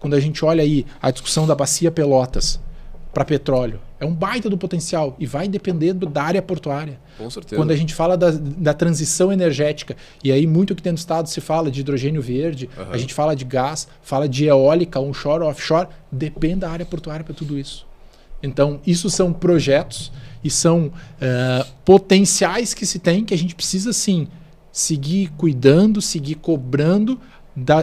quando a gente olha aí a discussão da Bacia Pelotas para petróleo, é um baita do potencial e vai depender da área portuária. Com certeza. Quando a gente fala da transição energética, e aí muito que dentro do estado se fala de hidrogênio verde, a gente fala de gás, fala de eólica, onshore, offshore, depende da área portuária para tudo isso. Então, isso são projetos e são potenciais que se tem, que a gente precisa sim seguir cuidando, seguir cobrando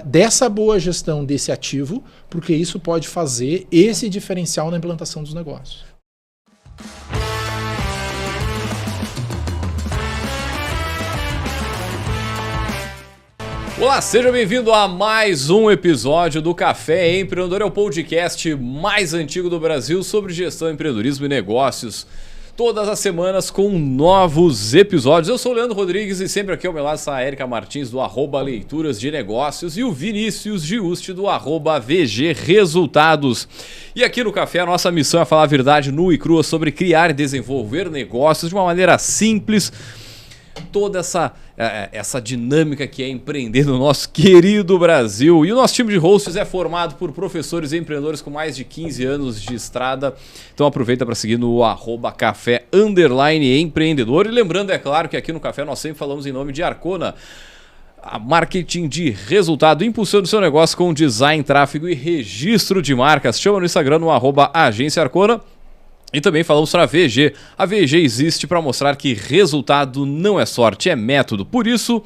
dessa boa gestão desse ativo, porque isso pode fazer esse diferencial na implantação dos negócios. Olá, seja bem-vindo a mais um episódio do Café Empreendedor, é o podcast mais antigo do Brasil sobre gestão, empreendedorismo e negócios. Todas as semanas com novos episódios. Eu sou o Leandro Rodrigues e sempre aqui ao meu lado está a Érica Martins do @Leituras de Negócios e o Vinícius Giusti do @VG Resultados. E aqui no Café a nossa missão é falar a verdade nua e crua sobre criar e desenvolver negócios de uma maneira simples. Toda essa dinâmica que é empreender no nosso querido Brasil. E o nosso time de hosts é formado por professores e empreendedores com mais de 15 anos de estrada. Então aproveita para seguir no @café_empreendedor. E lembrando, é claro, que aqui no Café nós sempre falamos em nome de Arcona. A marketing de resultado, impulsionando o seu negócio com design, tráfego e registro de marcas. Chama no Instagram no @agência Arcona. E também falamos para a VG. A VG existe para mostrar que resultado não é sorte, é método. Por isso,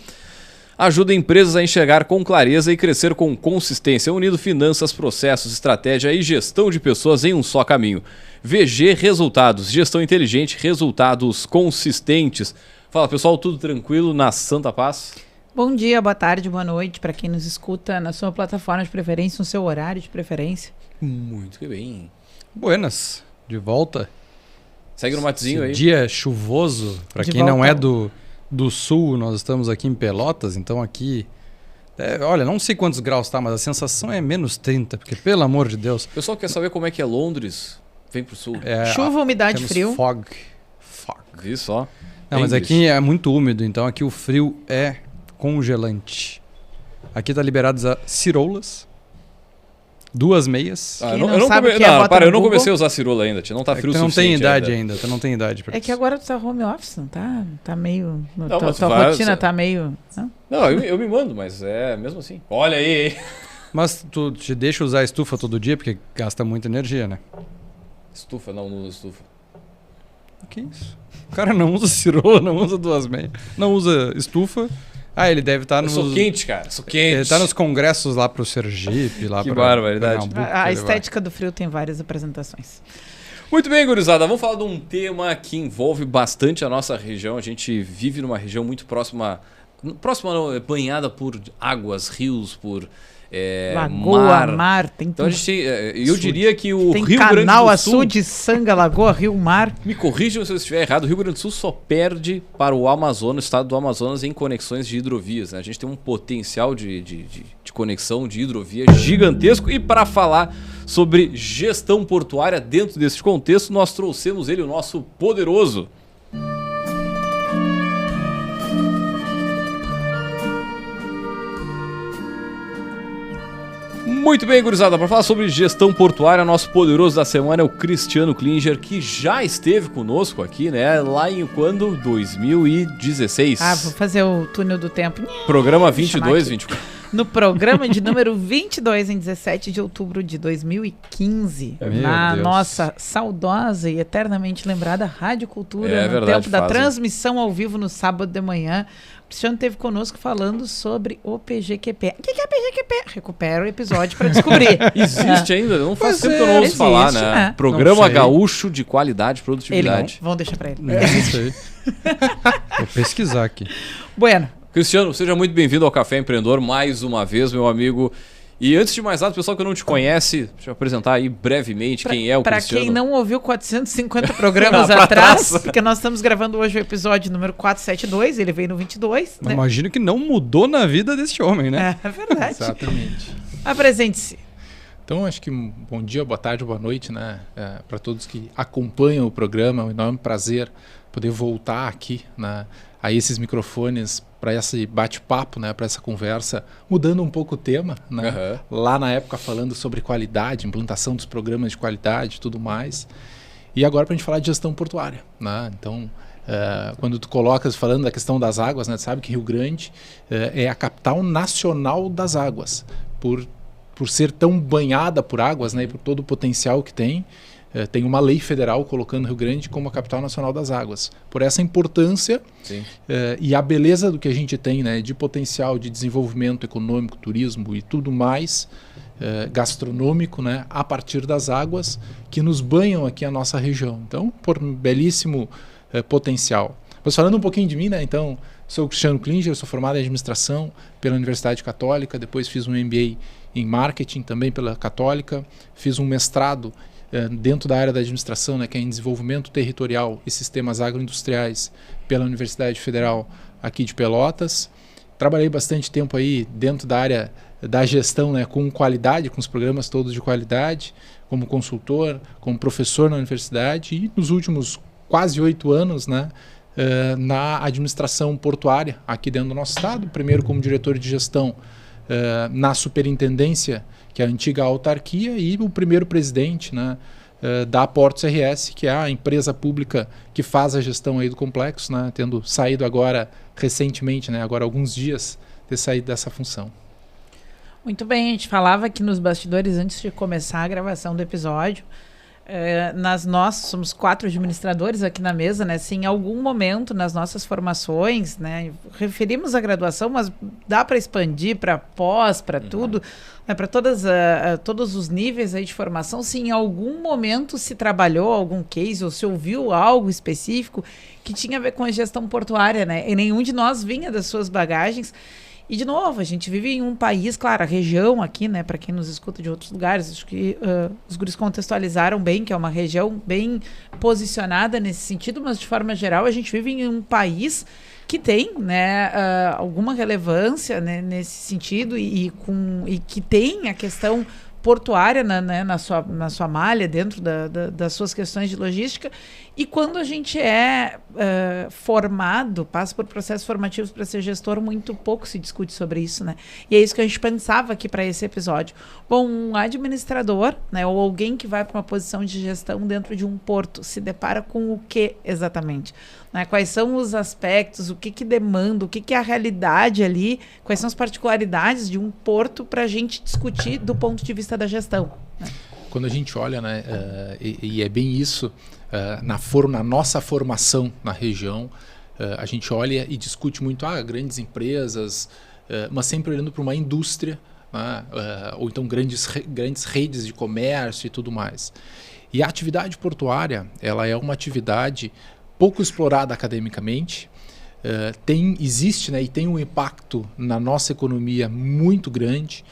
ajuda empresas a enxergar com clareza e crescer com consistência, unindo finanças, processos, estratégia e gestão de pessoas em um só caminho. VG Resultados, gestão inteligente, resultados consistentes. Fala pessoal, tudo tranquilo na Santa Paz? Bom dia, boa tarde, boa noite para quem nos escuta na sua plataforma de preferência, no seu horário de preferência. Muito que bem. Buenas. De volta. Segue no matezinho aí. Dia chuvoso. Para quem não é do sul, nós estamos aqui em Pelotas, então aqui... olha, não sei quantos graus tá, mas a sensação é menos 30, porque pelo amor de Deus... O pessoal quer saber como é que é Londres, vem pro sul. Chuva, umidade, frio. Fog. Viu só? Não, mas aqui é muito úmido, então aqui o frio é congelante. Aqui tá liberadas as ciroulas. 2 meias. Eu não comecei a usar cirola ainda, não tá frio o suficiente. Tu não tem idade ainda, tu não tem idade pra isso. É que agora tu tá home office, não tá? Tá meio... tua rotina tá meio... Não, eu me mando, mas é mesmo assim. Olha aí. Mas tu te deixa usar estufa todo dia, porque gasta muita energia, né? Estufa? Não usa estufa. O que é isso? O cara não usa cirola, não usa 2 meias, não usa estufa... ele deve estar nos... Sou quente, cara. Sou quente. Ele tá nos congressos lá pro Sergipe, lá que barbaridade. A estética do frio tem várias apresentações. Muito bem, gurizada. Vamos falar de um tema que envolve bastante a nossa região. A gente vive numa região muito próxima não, banhada por águas, rios, por Lagoa, mar, tem então tudo. A gente, eu diria que o tem Rio Grande do Sul... canal, açude, sanga, lagoa, rio, mar. Me corrijam se eu estiver errado, o Rio Grande do Sul só perde para o Amazonas, o estado do Amazonas, em conexões de hidrovias, né? A gente tem um potencial de conexão de hidrovia gigantesco. E para falar sobre gestão portuária dentro desse contexto, nós trouxemos ele, o nosso poderoso... Muito bem, gurizada, para falar sobre gestão portuária, nosso poderoso da semana é o Cristiano Klinger, que já esteve conosco aqui, né, lá em 2016. Vou fazer o túnel do tempo. Programa 22, 24. No programa de número 22, em 17 de outubro de 2015, na nossa saudosa e eternamente lembrada Rádio Cultura, no tempo da transmissão ao vivo no sábado de manhã. O Cristiano esteve conosco falando sobre o PGQP. O que é PGQP? Recupera o episódio para descobrir. Existe ainda? Não faz tempo que eu não ouço falar, né? Programa Gaúcho de Qualidade e Produtividade. Vamos deixar para ele. Isso aí. Vou pesquisar aqui. Bueno. Cristiano, seja muito bem-vindo ao Café Empreendedor mais uma vez, meu amigo. E antes de mais nada, pessoal que não te conhece, deixa eu apresentar aí brevemente quem é o Cristiano. Para quem não ouviu 450 programas atrás, porque nós estamos gravando hoje o episódio número 472, ele veio no 22. Né? Imagino que não mudou na vida deste homem, né? É verdade. Exatamente. Apresente-se. Então, acho que bom dia, boa tarde, boa noite, né? Para todos que acompanham o programa, é um enorme prazer poder voltar aqui a esses microfones para esse bate-papo, né, para essa conversa, mudando um pouco o tema, né? Lá na época falando sobre qualidade, implantação dos programas de qualidade e tudo mais. E agora para a gente falar de gestão portuária, né? Então, quando tu colocas falando da questão das águas, né, tu sabe que Rio Grande é a capital nacional das águas, por ser tão banhada por águas, né, e por todo o potencial que tem. Tem uma lei federal colocando Rio Grande como a capital nacional das águas. Por essa importância e a beleza do que a gente tem, né, de potencial de desenvolvimento econômico, turismo e tudo mais, gastronômico, né, a partir das águas que nos banham aqui a nossa região. Então, por um belíssimo potencial. Mas falando um pouquinho de mim, né, então, sou o Cristiano Klinger, sou formado em administração pela Universidade Católica, depois fiz um MBA em marketing também pela Católica, fiz um mestrado dentro da área da administração, né, que é em desenvolvimento territorial e sistemas agroindustriais pela Universidade Federal aqui de Pelotas. Trabalhei bastante tempo aí dentro da área da gestão, né, com qualidade, com os programas todos de qualidade, como consultor, como professor na universidade e nos últimos quase 8 anos, né, na administração portuária aqui dentro do nosso estado, primeiro como diretor de gestão na superintendência, que é a antiga autarquia, e o primeiro presidente, né, da Portos RS, que é a empresa pública que faz a gestão aí do complexo, né, tendo saído agora recentemente, né, agora há alguns dias, ter saído dessa função. Muito bem, a gente falava aqui nos bastidores antes de começar a gravação do episódio. Nós somos 4 administradores aqui na mesa, né? Se em algum momento nas nossas formações, né, referimos a graduação, mas dá para expandir para pós, para tudo, né, para todos os níveis aí de formação. Se em algum momento se trabalhou algum case ou se ouviu algo específico que tinha a ver com a gestão portuária, né? E nenhum de nós vinha das suas bagagens. E, de novo, a gente vive em um país, claro, a região aqui, né, para quem nos escuta de outros lugares, acho que os guris contextualizaram bem, que é uma região bem posicionada nesse sentido, mas, de forma geral, a gente vive em um país que tem, né, alguma relevância, né, nesse sentido e que tem a questão portuária na sua malha, dentro das suas questões de logística. E quando a gente formado, passa por processos formativos para ser gestor, muito pouco se discute sobre isso, né? E é isso que a gente pensava aqui para esse episódio. Bom, um administrador, né, ou alguém que vai para uma posição de gestão dentro de um porto, se depara com o que exatamente? Né? Quais são os aspectos, o que demanda, o que é a realidade ali, quais são as particularidades de um porto para a gente discutir do ponto de vista da gestão, né? Quando a gente olha, né, e é bem isso, na nossa formação na região, a gente olha e discute muito grandes empresas, mas sempre olhando para uma indústria, né, ou então grandes redes de comércio e tudo mais. E a atividade portuária, ela é uma atividade pouco explorada academicamente, existe, né, e tem um impacto na nossa economia muito grande.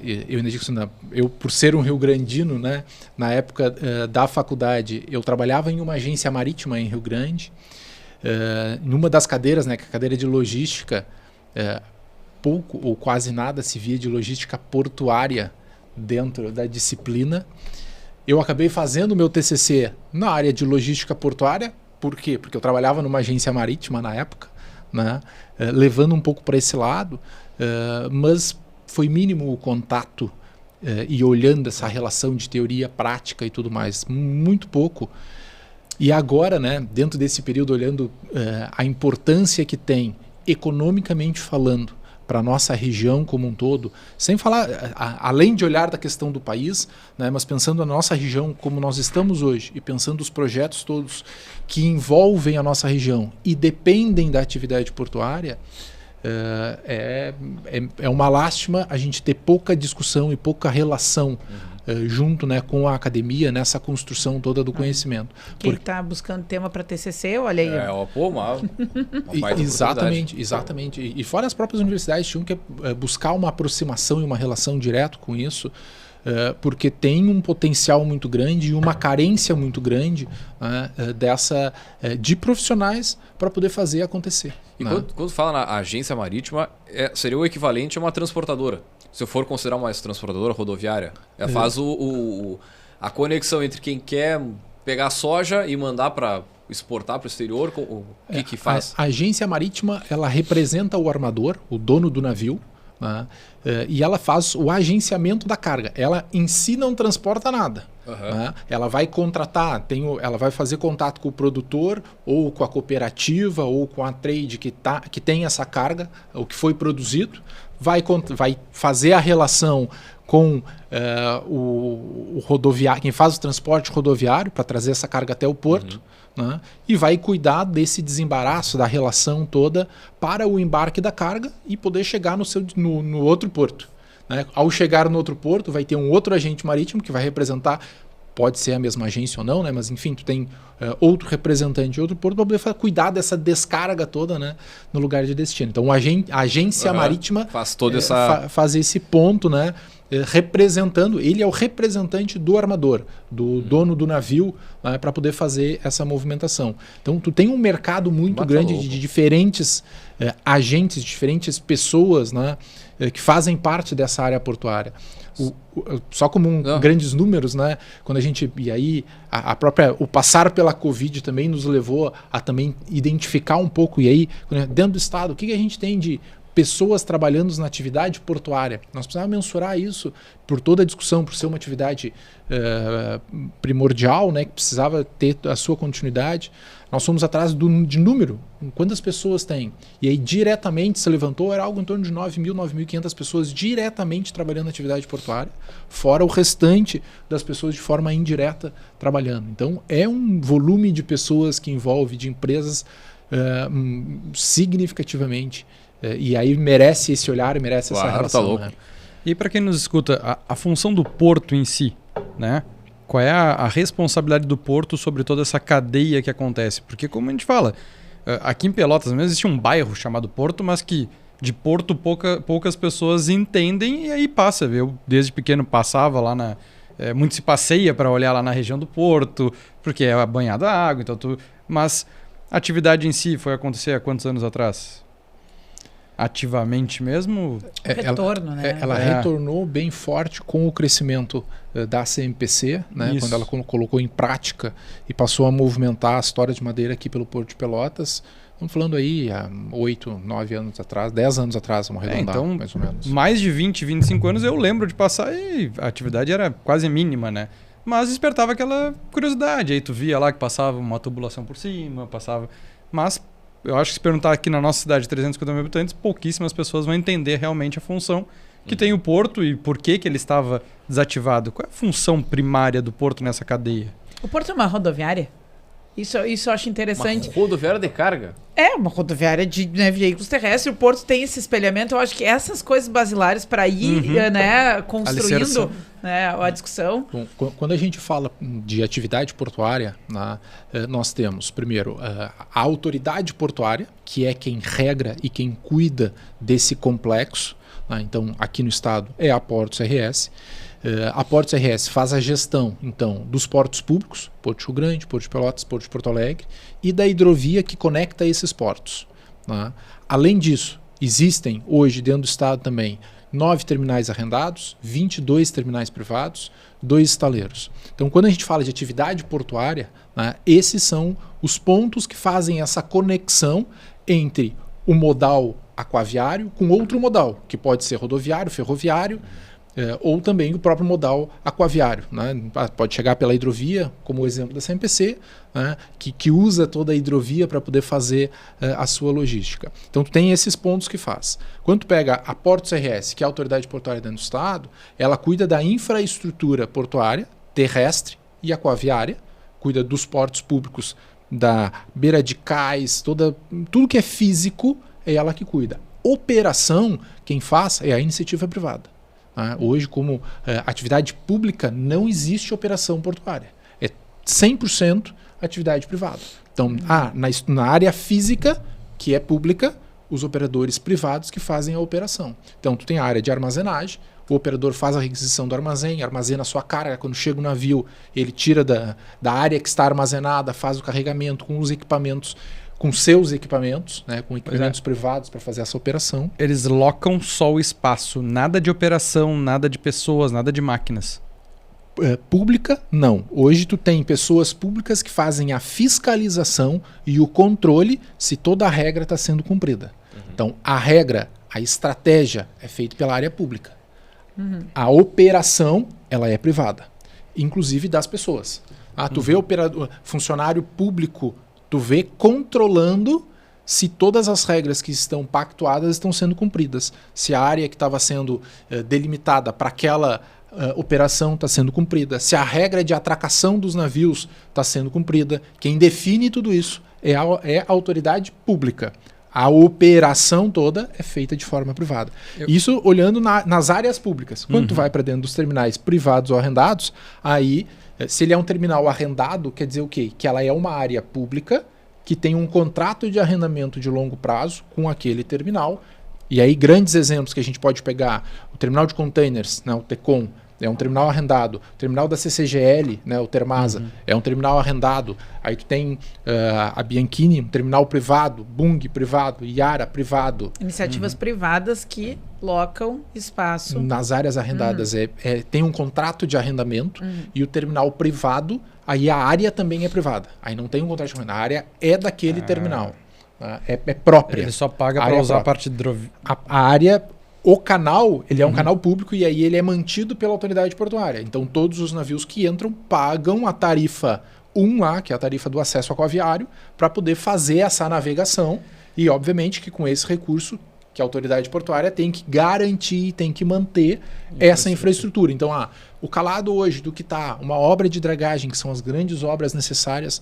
Eu ainda digo isso, eu, por ser um rio-grandino, né, na época da faculdade, eu trabalhava em uma agência marítima em Rio Grande. Numa das cadeiras, né, que é a cadeira de logística, pouco ou quase nada se via de logística portuária dentro da disciplina. Eu acabei fazendo o meu TCC na área de logística portuária. Por quê? Porque eu trabalhava numa agência marítima na época, né, levando um pouco para esse lado, mas foi mínimo o contato e olhando essa relação de teoria, prática e tudo mais, muito pouco. E agora, né, dentro desse período, olhando a importância que tem, economicamente falando, para a nossa região como um todo, sem falar, além de olhar da questão do país, né, mas pensando na nossa região como nós estamos hoje e pensando os projetos todos que envolvem a nossa região e dependem da atividade portuária, é uma lástima a gente ter pouca discussão e pouca relação junto, né, com a academia nessa construção toda do conhecimento. Quem está buscando tema para TCC, olha aí. Exatamente. E fora as próprias universidades tinham que buscar uma aproximação e uma relação direta com isso, porque tem um potencial muito grande e uma carência muito grande, né, de profissionais para poder fazer acontecer. E quando fala na agência marítima, seria o equivalente a uma transportadora. Se eu for considerar uma transportadora rodoviária, faz a conexão entre quem quer pegar soja e mandar para exportar para o exterior? O que faz? A agência marítima, ela representa o armador, o dono do navio, né? E ela faz o agenciamento da carga. Ela em si não transporta nada. Né? Ela vai contratar, ela vai fazer contato com o produtor, ou com a cooperativa, ou com a trade que tem essa carga, o que foi produzido, vai fazer a relação com o rodoviário, quem faz o transporte rodoviário para trazer essa carga até o porto, né? E vai cuidar desse desembaraço, da relação toda para o embarque da carga e poder chegar no outro porto. Né? Ao chegar no outro porto, vai ter um outro agente marítimo que vai representar, pode ser a mesma agência ou não, né? Mas enfim, tu tem outro representante de outro porto para poder cuidar dessa descarga toda, né? No lugar de destino. Então a agência marítima faz toda faz esse ponto, né? Representando, ele é o representante do armador, do dono do navio, né, para poder fazer essa movimentação. Então tu tem um mercado muito grande de diferentes agentes, diferentes pessoas, né, que fazem parte dessa área portuária. Só como grandes números, né? Quando a gente, e aí o passar pela Covid também nos levou a também identificar um pouco, e aí dentro do estado, o que a gente tem de pessoas trabalhando na atividade portuária. Nós precisamos mensurar isso por toda a discussão, por ser uma atividade primordial, né, que precisava ter a sua continuidade. Nós fomos atrás de número, quantas pessoas tem. E aí diretamente se levantou, era algo em torno de 9.000, 9.500 pessoas diretamente trabalhando na atividade portuária, fora o restante das pessoas de forma indireta trabalhando. Então é um volume de pessoas que envolve, de empresas significativamente. E aí merece esse olhar, merece essa relação. Tá louco. Né? E para quem nos escuta, a função do porto em si, né? Qual é a responsabilidade do porto sobre toda essa cadeia que acontece? Porque como a gente fala, aqui em Pelotas mesmo existe um bairro chamado Porto, mas que de Porto poucas pessoas entendem e aí passa. Eu desde pequeno passava lá muito se passeia para olhar lá na região do Porto, porque é banhada a água, então mas a atividade em si foi acontecer há quantos anos atrás? Ativamente mesmo? Retorno, né? Ela retornou bem forte com o crescimento da CMPC, né? Quando ela colocou em prática e passou a movimentar a história de madeira aqui pelo Porto de Pelotas. Estamos falando aí há 8, 9 anos atrás, 10 anos atrás, vamos arredondar, então, mais ou menos. Mais de 20, 25 anos eu lembro de passar e a atividade era quase mínima, né? Mas despertava aquela curiosidade. Aí tu via lá que passava uma tubulação por cima, Mas eu acho que se perguntar aqui na nossa cidade de 350 mil habitantes, pouquíssimas pessoas vão entender realmente a função que tem o porto e por que ele estava desativado. Qual é a função primária do porto nessa cadeia? O porto é uma rodoviária? Isso eu acho interessante. Uma rodoviária de carga? É, uma rodoviária de veículos terrestres. O porto tem esse espelhamento. Eu acho que essas coisas basilares para ir construindo a discussão. Bom, quando a gente fala de atividade portuária, né, nós temos, primeiro, a autoridade portuária, que é quem regra e quem cuida desse complexo. Né? Então, aqui no estado é a Portos RS. A Portos RS faz a gestão, então, dos portos públicos, Porto de Rio Grande, Porto de Pelotas, Porto de Porto Alegre, e da hidrovia que conecta esses portos. Né? Além disso, existem hoje dentro do estado também 9 terminais arrendados, 22 terminais privados, 2 estaleiros. Então, quando a gente fala de atividade portuária, né, esses são os pontos que fazem essa conexão entre o modal aquaviário com outro modal, que pode ser rodoviário, ferroviário, ou também o próprio modal aquaviário. Né? Pode chegar pela hidrovia, como o exemplo da CMPC, né? que usa toda a hidrovia para poder fazer a sua logística. Então, tu tem esses pontos que faz. Quando tu pega a Portos RS, que é a autoridade portuária dentro do estado, ela cuida da infraestrutura portuária, terrestre e aquaviária, cuida dos portos públicos, da beira de cais, tudo que é físico, é ela que cuida. Operação, quem faz é a iniciativa privada. Hoje, como atividade pública, não existe operação portuária. É 100% atividade privada. Então, na área física, que é pública, os operadores privados que fazem a operação. Então, tu tem a área de armazenagem, o operador faz a requisição do armazém, armazena a sua carga. Quando chega o navio, ele tira da área que está armazenada, faz o carregamento com os equipamentos, com seus equipamentos, né, com equipamentos privados para fazer essa operação. Eles locam só o espaço, nada de operação, nada de pessoas, nada de máquinas. pública, não. Hoje tu tem pessoas públicas que fazem a fiscalização e o controle se toda a regra está sendo cumprida. Então, a regra, a estratégia é feita pela área pública. A operação, ela é privada, inclusive das pessoas. Tu vê funcionário público, tu vê controlando se todas as regras que estão pactuadas estão sendo cumpridas. Se a área que estava sendo delimitada para aquela operação está sendo cumprida. Se a regra de atracação dos navios está sendo cumprida. Quem define tudo isso é a autoridade pública. A operação toda é feita de forma privada. Isso olhando nas áreas públicas. Quando tu vai para dentro dos terminais privados ou arrendados, aí, se ele é um terminal arrendado, quer dizer o quê? Que ela é uma área pública que tem um contrato de arrendamento de longo prazo com aquele terminal. E aí, grandes exemplos que a gente pode pegar, o terminal de containers, né, o TECOM, é um terminal arrendado. O terminal da CCGL, né, o Termasa, é um terminal arrendado. Aí tu tem a Bianchini, um terminal privado, Bung privado, Yara privado. Iniciativas privadas que locam espaço. Nas áreas arrendadas tem um contrato de arrendamento e o terminal privado, aí a área também é privada. Aí não tem um contrato de arrendamento, a área é daquele terminal. É própria. Ele só paga para usar a parte de a área... O canal, ele é um canal público e aí ele é mantido pela autoridade portuária. Então todos os navios que entram pagam a tarifa 1A, que é a tarifa do acesso aquaviário, para poder fazer essa navegação. E obviamente que com esse recurso que a autoridade portuária tem que garantir, tem que manter essa infraestrutura. Então o calado hoje do que está uma obra de dragagem, que são as grandes obras necessárias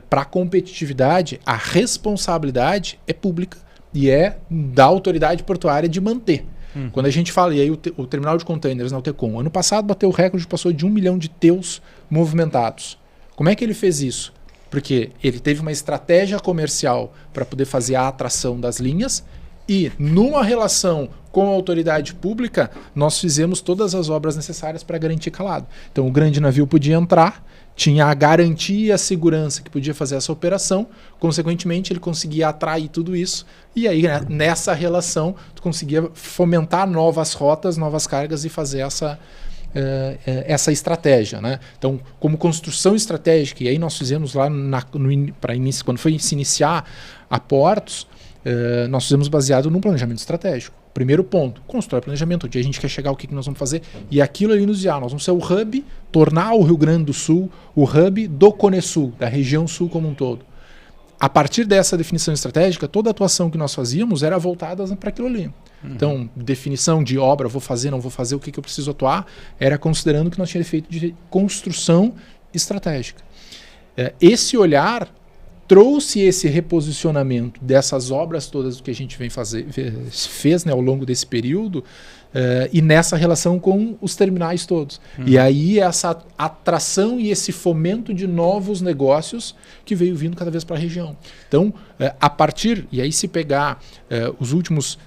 para a competitividade, a responsabilidade é pública e é da autoridade portuária de manter. Quando a gente fala, e aí o terminal de containers na UTECOM, ano passado bateu o recorde, passou de 1 milhão de teus movimentados. Como é que ele fez isso? Porque ele teve uma estratégia comercial para poder fazer a atração das linhas e, numa relação com a autoridade pública, nós fizemos todas as obras necessárias para garantir calado. Então o grande navio podia entrar, tinha a garantia e a segurança que podia fazer essa operação, consequentemente ele conseguia atrair tudo isso e aí nessa relação tu conseguia fomentar novas rotas, novas cargas e fazer essa estratégia, né? Então, como construção estratégica, e aí nós fizemos lá para início, quando foi se iniciar a Portos, nós fizemos baseado num planejamento estratégico. Primeiro ponto, constrói planejamento, onde a gente quer chegar, o que nós vamos fazer, e aquilo ali nos guiar. Nós vamos ser o hub, tornar o Rio Grande do Sul o hub do Cone Sul, da região sul como um todo. A partir dessa definição estratégica, toda a atuação que nós fazíamos era voltada para aquilo ali. Então, definição de obra, vou fazer, não vou fazer, o que eu preciso atuar, era considerando que nós tínhamos feito de construção estratégica. Esse olhar trouxe esse reposicionamento dessas obras todas que a gente fez, né, ao longo desse período e nessa relação com os terminais todos. E aí essa atração e esse fomento de novos negócios que veio vindo cada vez para a região. Então, a partir, e aí se pegar os últimos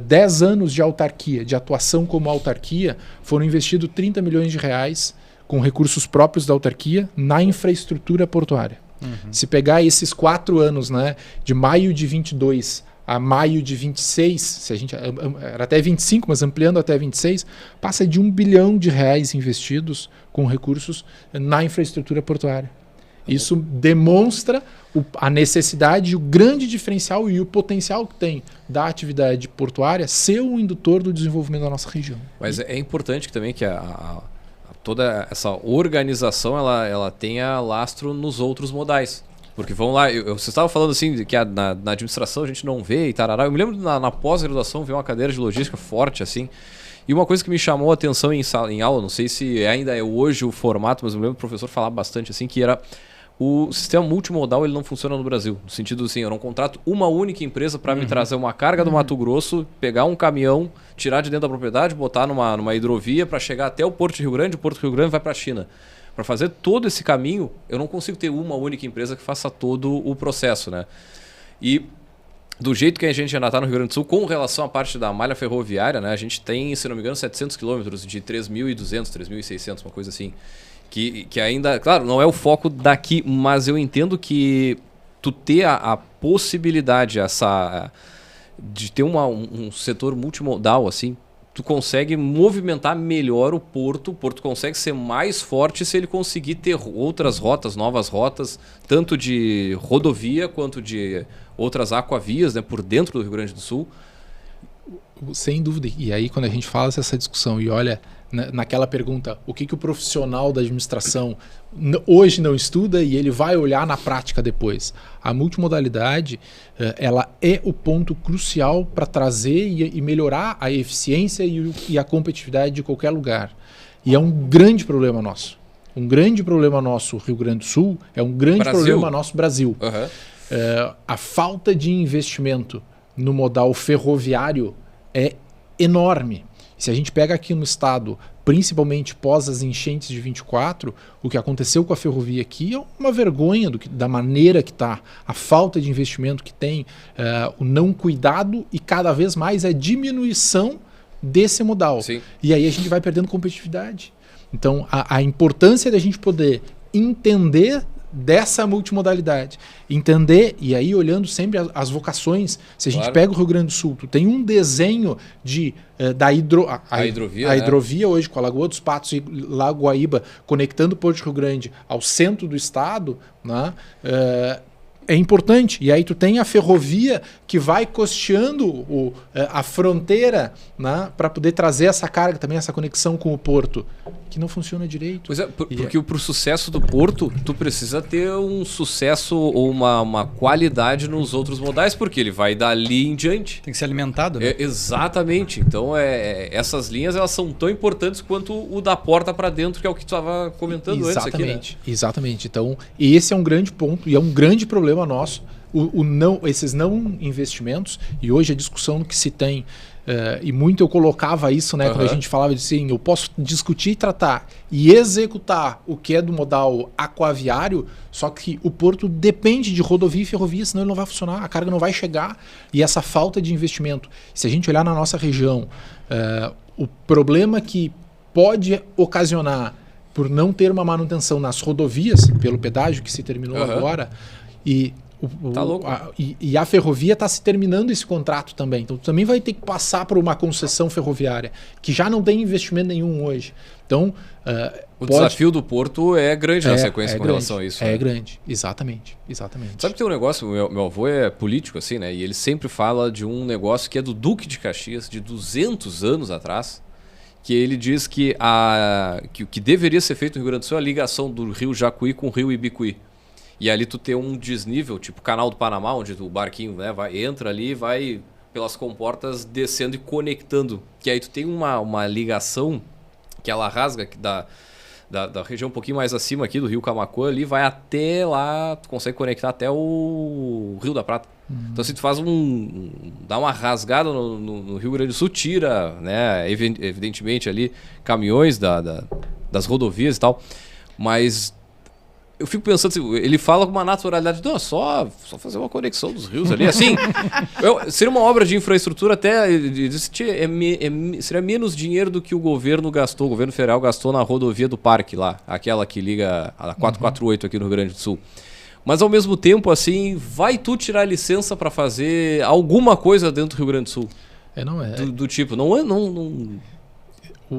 10 anos de autarquia, de atuação como autarquia, foram investidos 30 milhões de reais com recursos próprios da autarquia na infraestrutura portuária. Se pegar esses 4 anos, né, de maio de 22 a maio de 26, se a gente era até 25, mas ampliando até 26, passa de 1 bilhão de reais investidos com recursos na infraestrutura portuária. Isso demonstra a necessidade, o grande diferencial e o potencial que tem da atividade portuária ser um indutor do desenvolvimento da nossa região. Mas é importante também que toda essa organização ela tenha lastro nos outros modais. Porque vamos lá, você estava falando assim que na administração a gente não vê e tarará. Eu me lembro na pós-graduação ver uma cadeira de logística forte assim. E uma coisa que me chamou a atenção em aula, não sei se ainda é hoje o formato, mas eu me lembro do professor falar bastante assim, que era o sistema multimodal, ele não funciona no Brasil. No sentido assim, eu não contrato uma única empresa para me trazer uma carga do Mato Grosso, pegar um caminhão, tirar de dentro da propriedade, botar numa hidrovia para chegar até o Porto de Rio Grande, o Porto de Rio Grande vai para a China. Para fazer todo esse caminho, eu não consigo ter uma única empresa que faça todo o processo, né? E do jeito que a gente ainda está no Rio Grande do Sul, com relação à parte da malha ferroviária, né? A gente tem, se não me engano, 700 quilômetros de 3.200, 3.600, uma coisa assim. Que ainda, claro, não é o foco daqui, mas eu entendo que tu ter a possibilidade de ter um setor multimodal assim, tu consegue movimentar melhor o porto consegue ser mais forte se ele conseguir ter outras rotas, novas rotas, tanto de rodovia quanto de outras aquavias, né, por dentro do Rio Grande do Sul. Sem dúvida. E aí, quando a gente fala essa discussão e olha naquela pergunta, o que o profissional da administração hoje não estuda e ele vai olhar na prática depois? A multimodalidade, ela é o ponto crucial para trazer e melhorar a eficiência e a competitividade de qualquer lugar. E é um grande problema nosso. Um grande problema nosso, Rio Grande do Sul, é um grande problema nosso, Brasil. A falta de investimento no modal ferroviário é enorme. Se a gente pega aqui no estado, principalmente pós as enchentes de 24, o que aconteceu com a ferrovia aqui é uma vergonha da maneira que está, a falta de investimento que tem, o não cuidado e cada vez mais a diminuição desse modal. Sim. E aí a gente vai perdendo competitividade. Então a importância da gente poder entender dessa multimodalidade, entender, e aí olhando sempre as vocações, se a gente pega o Rio Grande do Sul, tu tem um desenho da hidrovia hoje com a Lagoa dos Patos e Lago Guaíba conectando o Porto de Rio Grande ao centro do estado, né? É importante. E aí tu tem a ferrovia que vai costeando a fronteira, né, para poder trazer essa carga também, essa conexão com o porto, que não funciona direito. Pois é, porque para o sucesso do porto, tu precisa ter um sucesso ou uma qualidade nos outros modais, porque ele vai dali em diante. Tem que ser alimentado, né? Exatamente. Então, essas linhas elas são tão importantes quanto o da porta para dentro, que é o que tu estava comentando antes aqui, né? Exatamente. Então, esse é um grande ponto e é um grande problema nosso, esses não investimentos, e hoje a discussão que se tem, e muito eu colocava isso, né, quando a gente falava de assim, eu posso discutir, tratar e executar o que é do modal aquaviário, só que o porto depende de rodovia e ferrovia, senão ele não vai funcionar, a carga não vai chegar, e essa falta de investimento, se a gente olhar na nossa região, o problema que pode ocasionar por não ter uma manutenção nas rodovias, pelo pedágio que se terminou agora, e a ferrovia está se terminando esse contrato também. Então, tu também vai ter que passar por uma concessão ferroviária, que já não tem investimento nenhum hoje. Então, o desafio do porto é grande na sequência com relação a isso. É né? grande, exatamente. Sabe que tem um negócio, meu avô é político, assim, né? E ele sempre fala de um negócio que é do Duque de Caxias, de 200 anos atrás, que ele diz que o que deveria ser feito no Rio Grande do Sul é a ligação do rio Jacuí com o rio Ibicuí. E ali tu tem um desnível, tipo o Canal do Panamá, onde o barquinho, né, entra ali e vai pelas comportas descendo e conectando. Que aí tu tem uma ligação que ela rasga da região um pouquinho mais acima aqui, do rio Camaquã, ali vai até lá, tu consegue conectar até o Rio da Prata. Então se tu faz dá uma rasgada no Rio Grande do Sul, tira, né, evidentemente ali caminhões das rodovias e tal, mas eu fico pensando assim, ele fala com uma naturalidade, não, só fazer uma conexão dos rios ali, assim, seria uma obra de infraestrutura até, seria menos dinheiro do que o governo federal gastou na rodovia do Parque lá, aquela que liga a 448 aqui no Rio Grande do Sul. Mas ao mesmo tempo, assim, vai tu tirar licença para fazer alguma coisa dentro do Rio Grande do Sul? Do tipo,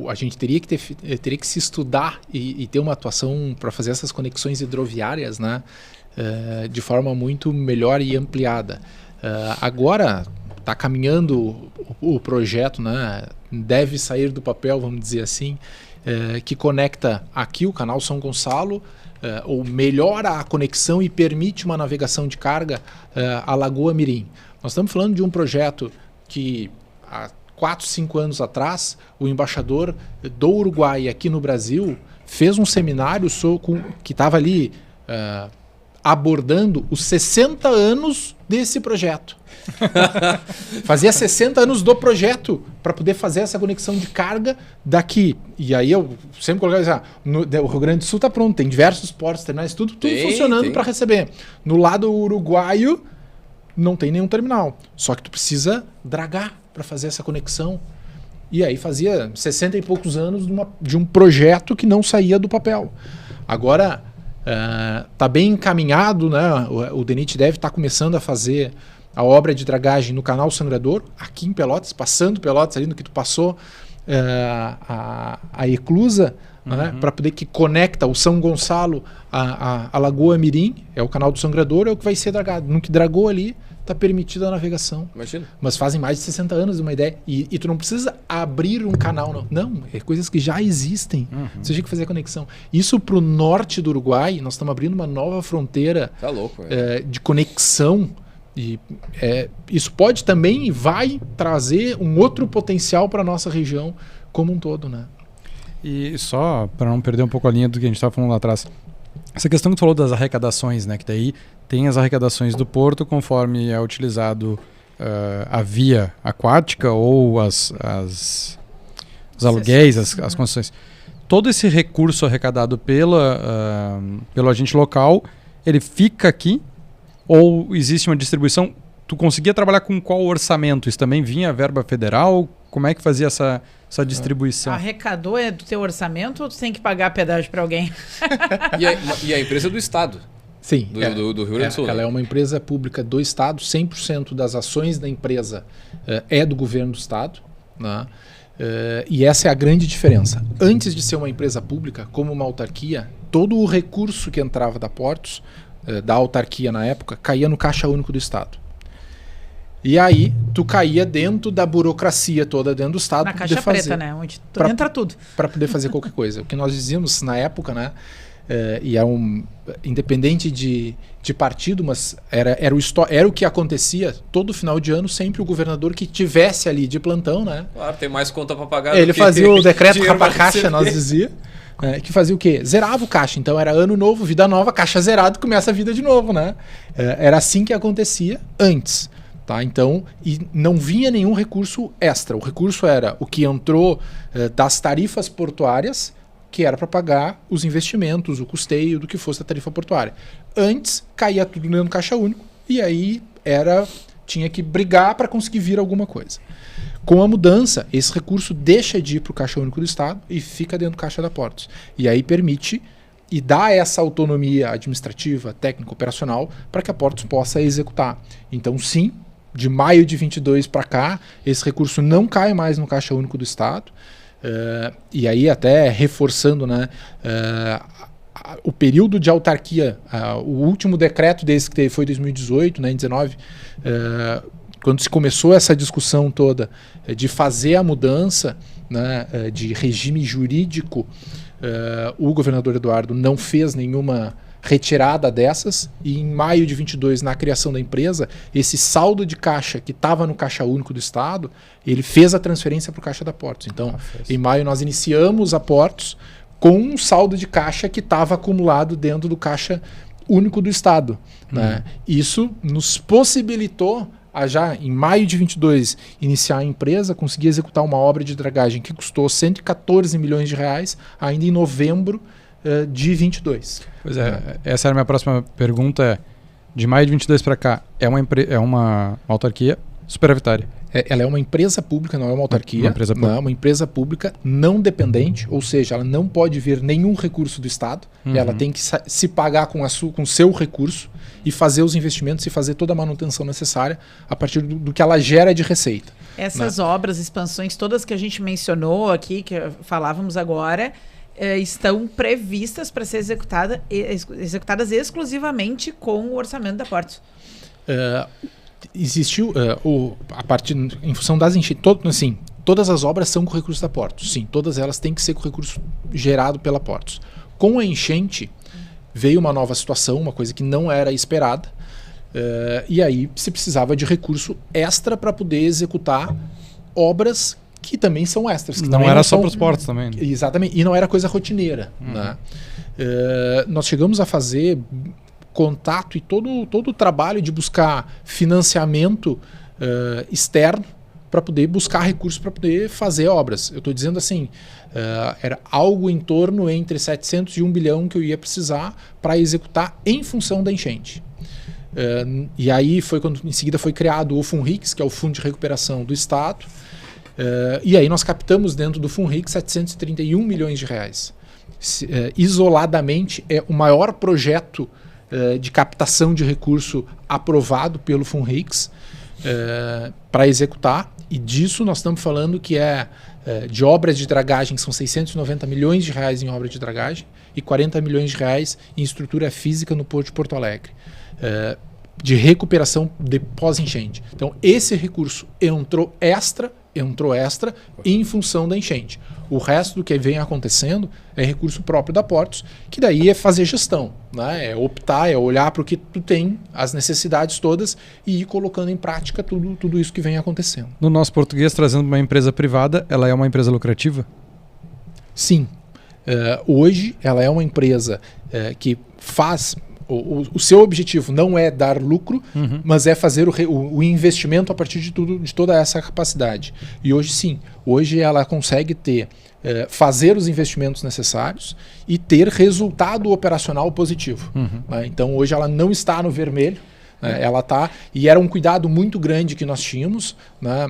a gente teria que se estudar e ter uma atuação para fazer essas conexões hidroviárias, né, de forma muito melhor e ampliada. Agora está caminhando o projeto, né, deve sair do papel, vamos dizer assim, que conecta aqui o canal São Gonçalo, ou melhora a conexão e permite uma navegação de carga à Lagoa Mirim. Nós estamos falando de um projeto que há 4, 5 anos atrás, o embaixador do Uruguai aqui no Brasil fez um seminário que estava ali abordando os 60 anos desse projeto. Fazia 60 anos do projeto para poder fazer essa conexão de carga daqui. E aí eu sempre colocava assim, o Rio Grande do Sul está pronto, tem diversos portos, terminais, tudo funcionando para receber. No lado uruguaio não tem nenhum terminal, só que tu precisa dragar para fazer essa conexão. E aí fazia 60 e poucos anos de um projeto que não saía do papel. Agora está bem encaminhado, né? O DENIT deve estar começando a fazer a obra de dragagem no Canal Sangrador, aqui em Pelotas, passando Pelotas ali no que tu passou, a Eclusa, né, para poder que conecta o São Gonçalo a Lagoa Mirim, é o canal do Sangrador, é o que vai ser dragado. No que dragou ali, está permitida a navegação. Imagina. Mas fazem mais de 60 anos de uma ideia. E tu não precisa abrir um canal, não. Não, é coisas que já existem. Você tem que fazer a conexão. Isso para o norte do Uruguai, nós estamos abrindo uma nova fronteira tá louco, de conexão. E isso pode também e vai trazer um outro potencial para a nossa região como um todo, né? E só para não perder um pouco a linha do que a gente estava falando lá atrás, essa questão que tu falou das arrecadações, né? Que daí tem as arrecadações do porto conforme é utilizado a via aquática ou os aluguéis, as concessões. Todo esse recurso arrecadado pelo agente local, ele fica aqui ou existe uma distribuição? Tu conseguia trabalhar com qual orçamento? Isso também vinha verba federal? Como é que fazia essa distribuição? Arrecadou é do teu orçamento ou tu tem que pagar pedágio para alguém? E a empresa é do Estado? Sim. Do Rio Grande do Sul. Ela é uma empresa pública do Estado, 100% das ações da empresa é do governo do Estado, né? E essa é a grande diferença. Antes de ser uma empresa pública, como uma autarquia, todo o recurso que entrava da Portos, da autarquia na época, caía no Caixa Único do Estado. E aí, tu caía dentro da burocracia toda dentro do Estado. Na caixa preta, né? Onde entra tudo. Para poder fazer qualquer coisa. O que nós dizíamos na época, né? E independente de partido, mas era o que acontecia todo final de ano, sempre o governador que tivesse ali de plantão, né? Claro, tem mais conta para pagar. Ele fazia o decreto rapa-caixa, nós dizia. Que fazia o quê? Zerava o caixa. Então era ano novo, vida nova, caixa zerado, começa a vida de novo, né? Era assim que acontecia antes. Tá? Então, e não vinha nenhum recurso extra. O recurso era o que entrou das tarifas portuárias, que era para pagar os investimentos, o custeio do que fosse a tarifa portuária. Antes, caía tudo dentro do Caixa Único e aí tinha que brigar para conseguir vir alguma coisa. Com a mudança, esse recurso deixa de ir para o Caixa Único do Estado e fica dentro do Caixa da Portos. E aí permite e dá essa autonomia administrativa, técnica, operacional para que a Portos possa executar. Então, sim, de maio de 22 para cá, esse recurso não cai mais no Caixa Único do Estado. E aí até reforçando, né, o período de autarquia, o último decreto desse que foi 2018, né, em 19, quando se começou essa discussão toda de fazer a mudança, né, de regime jurídico, o governador Eduardo não fez nenhuma retirada dessas, e em maio de 22, na criação da empresa, esse saldo de caixa que estava no Caixa Único do Estado, ele fez a transferência para o Caixa da Portos. Então, em maio nós iniciamos a Portos com um saldo de caixa que estava acumulado dentro do Caixa Único do Estado. Né? Isso nos possibilitou a já em maio de 22 iniciar a empresa, conseguir executar uma obra de dragagem que custou 114 milhões de reais, ainda em novembro de 22. Pois essa era a minha próxima pergunta. De maio de 22 para cá, é uma autarquia superavitária? Ela é uma empresa pública, não é uma autarquia. É uma empresa pública não dependente, ou seja, ela não pode vir nenhum recurso do Estado, ela tem que se pagar com o seu recurso e fazer os investimentos e fazer toda a manutenção necessária a partir do que ela gera de receita. Essas obras, expansões, todas que a gente mencionou aqui, que falávamos agora, estão previstas para ser executadas exclusivamente com o orçamento da Portos. Existiu a partir em função das enchentes, assim, todas as obras são com recurso da Portos. Sim, todas elas têm que ser com recurso gerado pela Portos. Com a enchente veio uma nova situação, uma coisa que não era esperada, e aí se precisava de recurso extra para poder executar obras que também são extras. Que não era só para os portos também. Né? Exatamente, e não era coisa rotineira. Né? Nós chegamos a fazer contato e todo o trabalho de buscar financiamento externo para poder buscar recursos para poder fazer obras. Eu estou dizendo assim, era algo em torno entre 700 e 1 bilhão que eu ia precisar para executar em função da enchente. E aí foi quando em seguida foi criado o FUNRICS, que é o Fundo de Recuperação do Estado, e aí nós captamos dentro do FUNRICS 731 milhões de reais. Isoladamente é o maior projeto de captação de recurso aprovado pelo FUNRICS para executar, E disso nós estamos falando que de obras de dragagem, são 690 milhões de reais em obra de dragagem e 40 milhões de reais em estrutura física no Porto de Porto Alegre, de recuperação de pós-enchente. Então, esse recurso entrou extra em função da enchente. O resto do que vem acontecendo é recurso próprio da Portos, que daí é fazer gestão, né? É optar, é olhar para o que tu tem, as necessidades todas e ir colocando em prática tudo isso que vem acontecendo. No nosso português, trazendo uma empresa privada, ela é uma empresa lucrativa? Sim. Hoje, ela é uma empresa que faz... O seu objetivo não é dar lucro, mas é fazer o investimento a partir de toda essa capacidade. E hoje sim, hoje ela consegue fazer os investimentos necessários e ter resultado operacional positivo. Né? Então hoje ela não está no vermelho, ela está, e era um cuidado muito grande que nós tínhamos, né?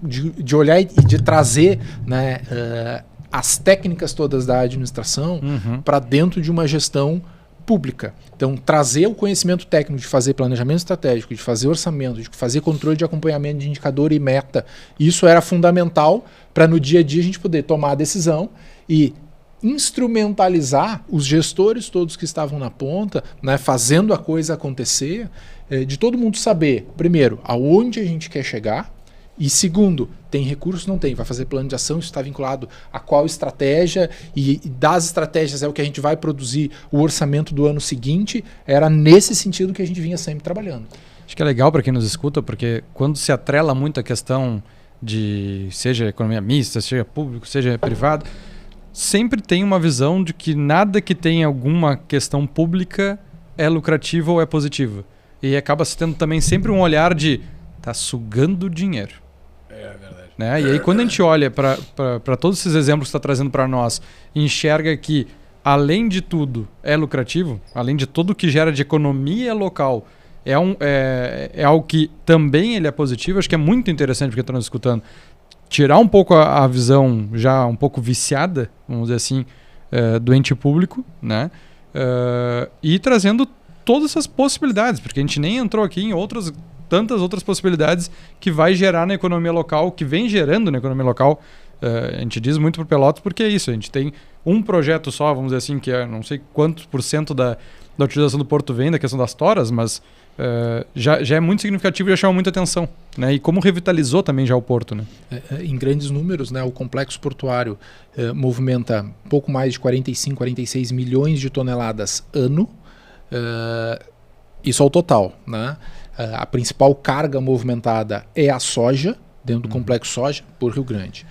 De olhar e de trazer, né, as técnicas todas da administração para dentro de uma gestão pública. Então, trazer o conhecimento técnico de fazer planejamento estratégico, de fazer orçamento, de fazer controle de acompanhamento de indicador e meta, isso era fundamental para no dia a dia a gente poder tomar a decisão e instrumentalizar os gestores todos que estavam na ponta, né, fazendo a coisa acontecer, de todo mundo saber, primeiro, aonde a gente quer chegar, e segundo, tem recurso? Não tem. Vai fazer plano de ação, isso está vinculado a qual estratégia, e das estratégias é o que a gente vai produzir o orçamento do ano seguinte. Era nesse sentido que a gente vinha sempre trabalhando. Acho que é legal para quem nos escuta, porque quando se atrela muito a questão de seja economia mista, seja público, seja privado, sempre tem uma visão de que nada que tenha alguma questão pública é lucrativo ou é positivo. E acaba se tendo também sempre um olhar de tá sugando dinheiro. É verdade. Né? E aí quando a gente olha para todos esses exemplos que você está trazendo para nós e enxerga que, além de tudo, é lucrativo, além de tudo que gera de economia local, é algo que também ele é positivo, acho que é muito interessante porque estamos escutando. Tirar um pouco a visão já um pouco viciada, vamos dizer assim, do ente público, né? E trazendo todas essas possibilidades, porque a gente nem entrou aqui em tantas outras possibilidades que vai gerar na economia local, que vem gerando na economia local. A gente diz muito por Pelotas porque é isso, a gente tem um projeto só, vamos dizer assim, que é não sei quantos % da utilização do porto vem da questão das toras, mas já é muito significativo e já chama muita atenção, né? E como revitalizou também já o porto, né? Em grandes números, né, o complexo portuário movimenta pouco mais de 45, 46 milhões de toneladas ano, isso ao total, né? A principal carga movimentada é a soja, dentro do complexo soja, por Rio Grande.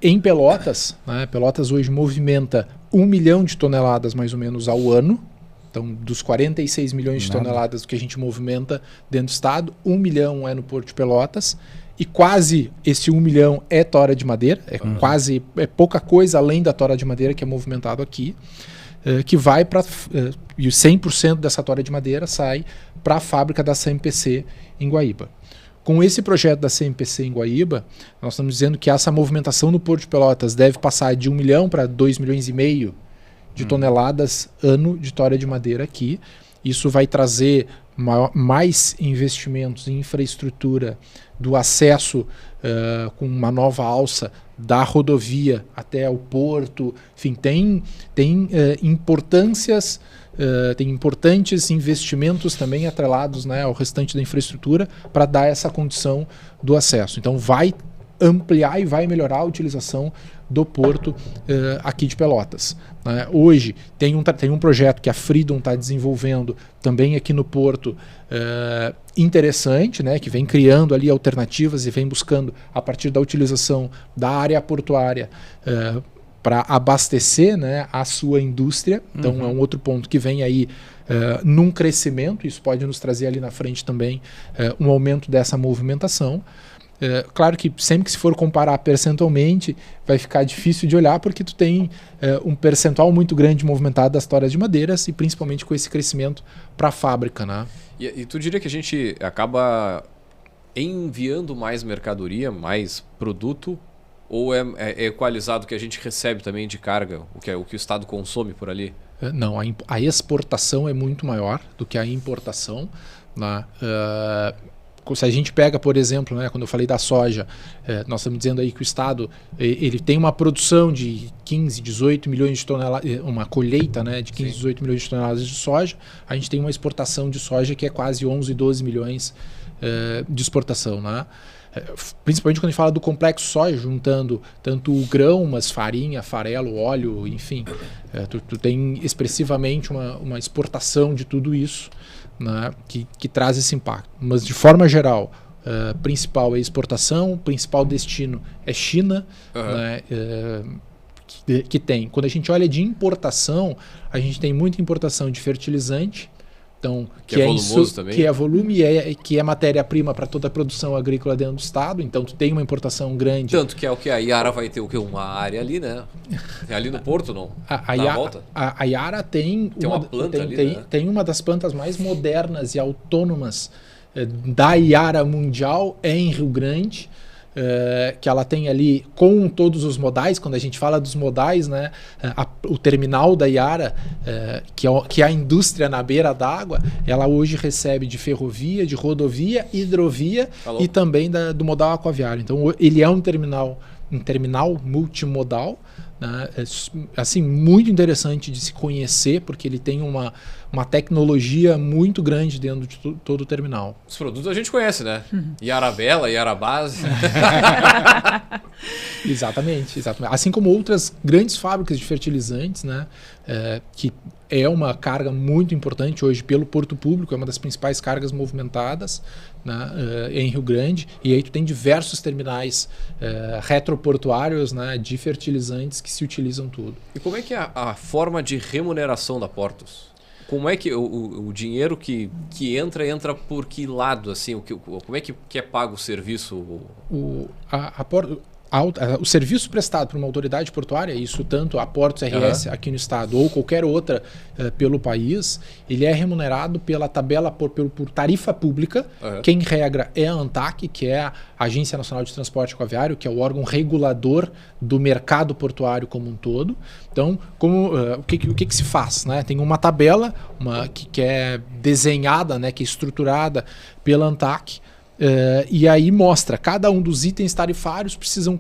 Em Pelotas, né, Pelotas hoje movimenta 1 milhão de toneladas mais ou menos ao ano. Então, dos 46 milhões de toneladas que a gente movimenta dentro do estado, 1 milhão é no Porto de Pelotas. E quase esse 1 milhão é tora de madeira. É pouca coisa além da tora de madeira que é movimentado aqui. Que vai para... e 100% dessa tora de madeira sai para a fábrica da CMPC em Guaíba. Com esse projeto da CMPC em Guaíba, nós estamos dizendo que essa movimentação no Porto de Pelotas deve passar de 1 milhão para 2,5 milhões de toneladas ano de tora de madeira aqui. Isso vai trazer mais investimentos em infraestrutura do acesso com uma nova alça da rodovia até o porto. Enfim, tem importâncias, tem importantes investimentos também atrelados, né, ao restante da infraestrutura para dar essa condição do acesso. Então vai ampliar e vai melhorar a utilização do porto aqui de Pelotas. Hoje tem um projeto que a Freedom está desenvolvendo também aqui no porto, interessante, né, que vem criando ali alternativas e vem buscando, a partir da utilização da área portuária, para abastecer, né, a sua indústria. Então é um outro ponto que vem aí num crescimento. Isso pode nos trazer ali na frente também um aumento dessa movimentação. Claro que sempre que se for comparar percentualmente vai ficar difícil de olhar, porque tu tem um percentual muito grande movimentado das toras de madeiras e principalmente com esse crescimento para a fábrica, né? E tu diria que a gente acaba enviando mais mercadoria, mais produto, ou é equalizado o que a gente recebe também de carga, o que o Estado consome por ali? Não, a exportação é muito maior do que a importação, né? se a gente pega, por exemplo, né, quando eu falei da soja, nós estamos dizendo aí que o Estado ele tem uma produção de 15, 18 milhões de toneladas, uma colheita, né, de 15, 18 milhões de toneladas de soja. A gente tem uma exportação de soja que é quase 11, 12 milhões de exportação, né? Principalmente quando a gente fala do complexo soja, juntando tanto o grão, mas farinha, farelo, óleo, enfim, tu tem expressivamente uma exportação de tudo isso, né, que traz esse impacto. Mas de forma geral, principal é exportação, principal destino é China, né, que tem. Quando a gente olha de importação, a gente tem muita importação de fertilizante, então, que é volumoso também. Que é volume e que é matéria-prima para toda a produção agrícola dentro do estado. Então, tu tem uma importação grande. Tanto que é o que a Iara vai ter o quê? Uma área ali, né? É ali no Porto, não? A Iara tem uma planta ali, né? Tem uma das plantas mais modernas e autônomas da Iara mundial em Rio Grande. Que ela tem ali com todos os modais. Quando a gente fala dos modais, né, o terminal da Iara, que é a indústria na beira d'água, ela hoje recebe de ferrovia, de rodovia, hidrovia e também do modal aquaviário. Então ele é um terminal multimodal, né, assim, muito interessante de se conhecer, porque ele tem uma tecnologia muito grande dentro de todo o terminal. Os produtos a gente conhece, né? Iara Bela, Iara Base. Exatamente. Assim como outras grandes fábricas de fertilizantes, né, que é uma carga muito importante hoje pelo Porto Público, é uma das principais cargas movimentadas, né, em Rio Grande, e aí tu tem diversos terminais retroportuários, né, de fertilizantes que se utilizam tudo. E como é que é a forma de remuneração da Portos? Como é que o dinheiro que entra por que lado? Assim, como é que é pago o serviço? O serviço prestado por uma autoridade portuária, isso tanto a Portos RS aqui no estado ou qualquer outra pelo país, ele é remunerado pela tabela por tarifa pública, que em regra é a ANTAC, que é a Agência Nacional de Transporte Aquaviário, que é o órgão regulador do mercado portuário como um todo. Então, o que se faz? Né? Tem uma tabela que é desenhada, né, que é estruturada pela ANTAC, e aí mostra cada um dos itens tarifários precisam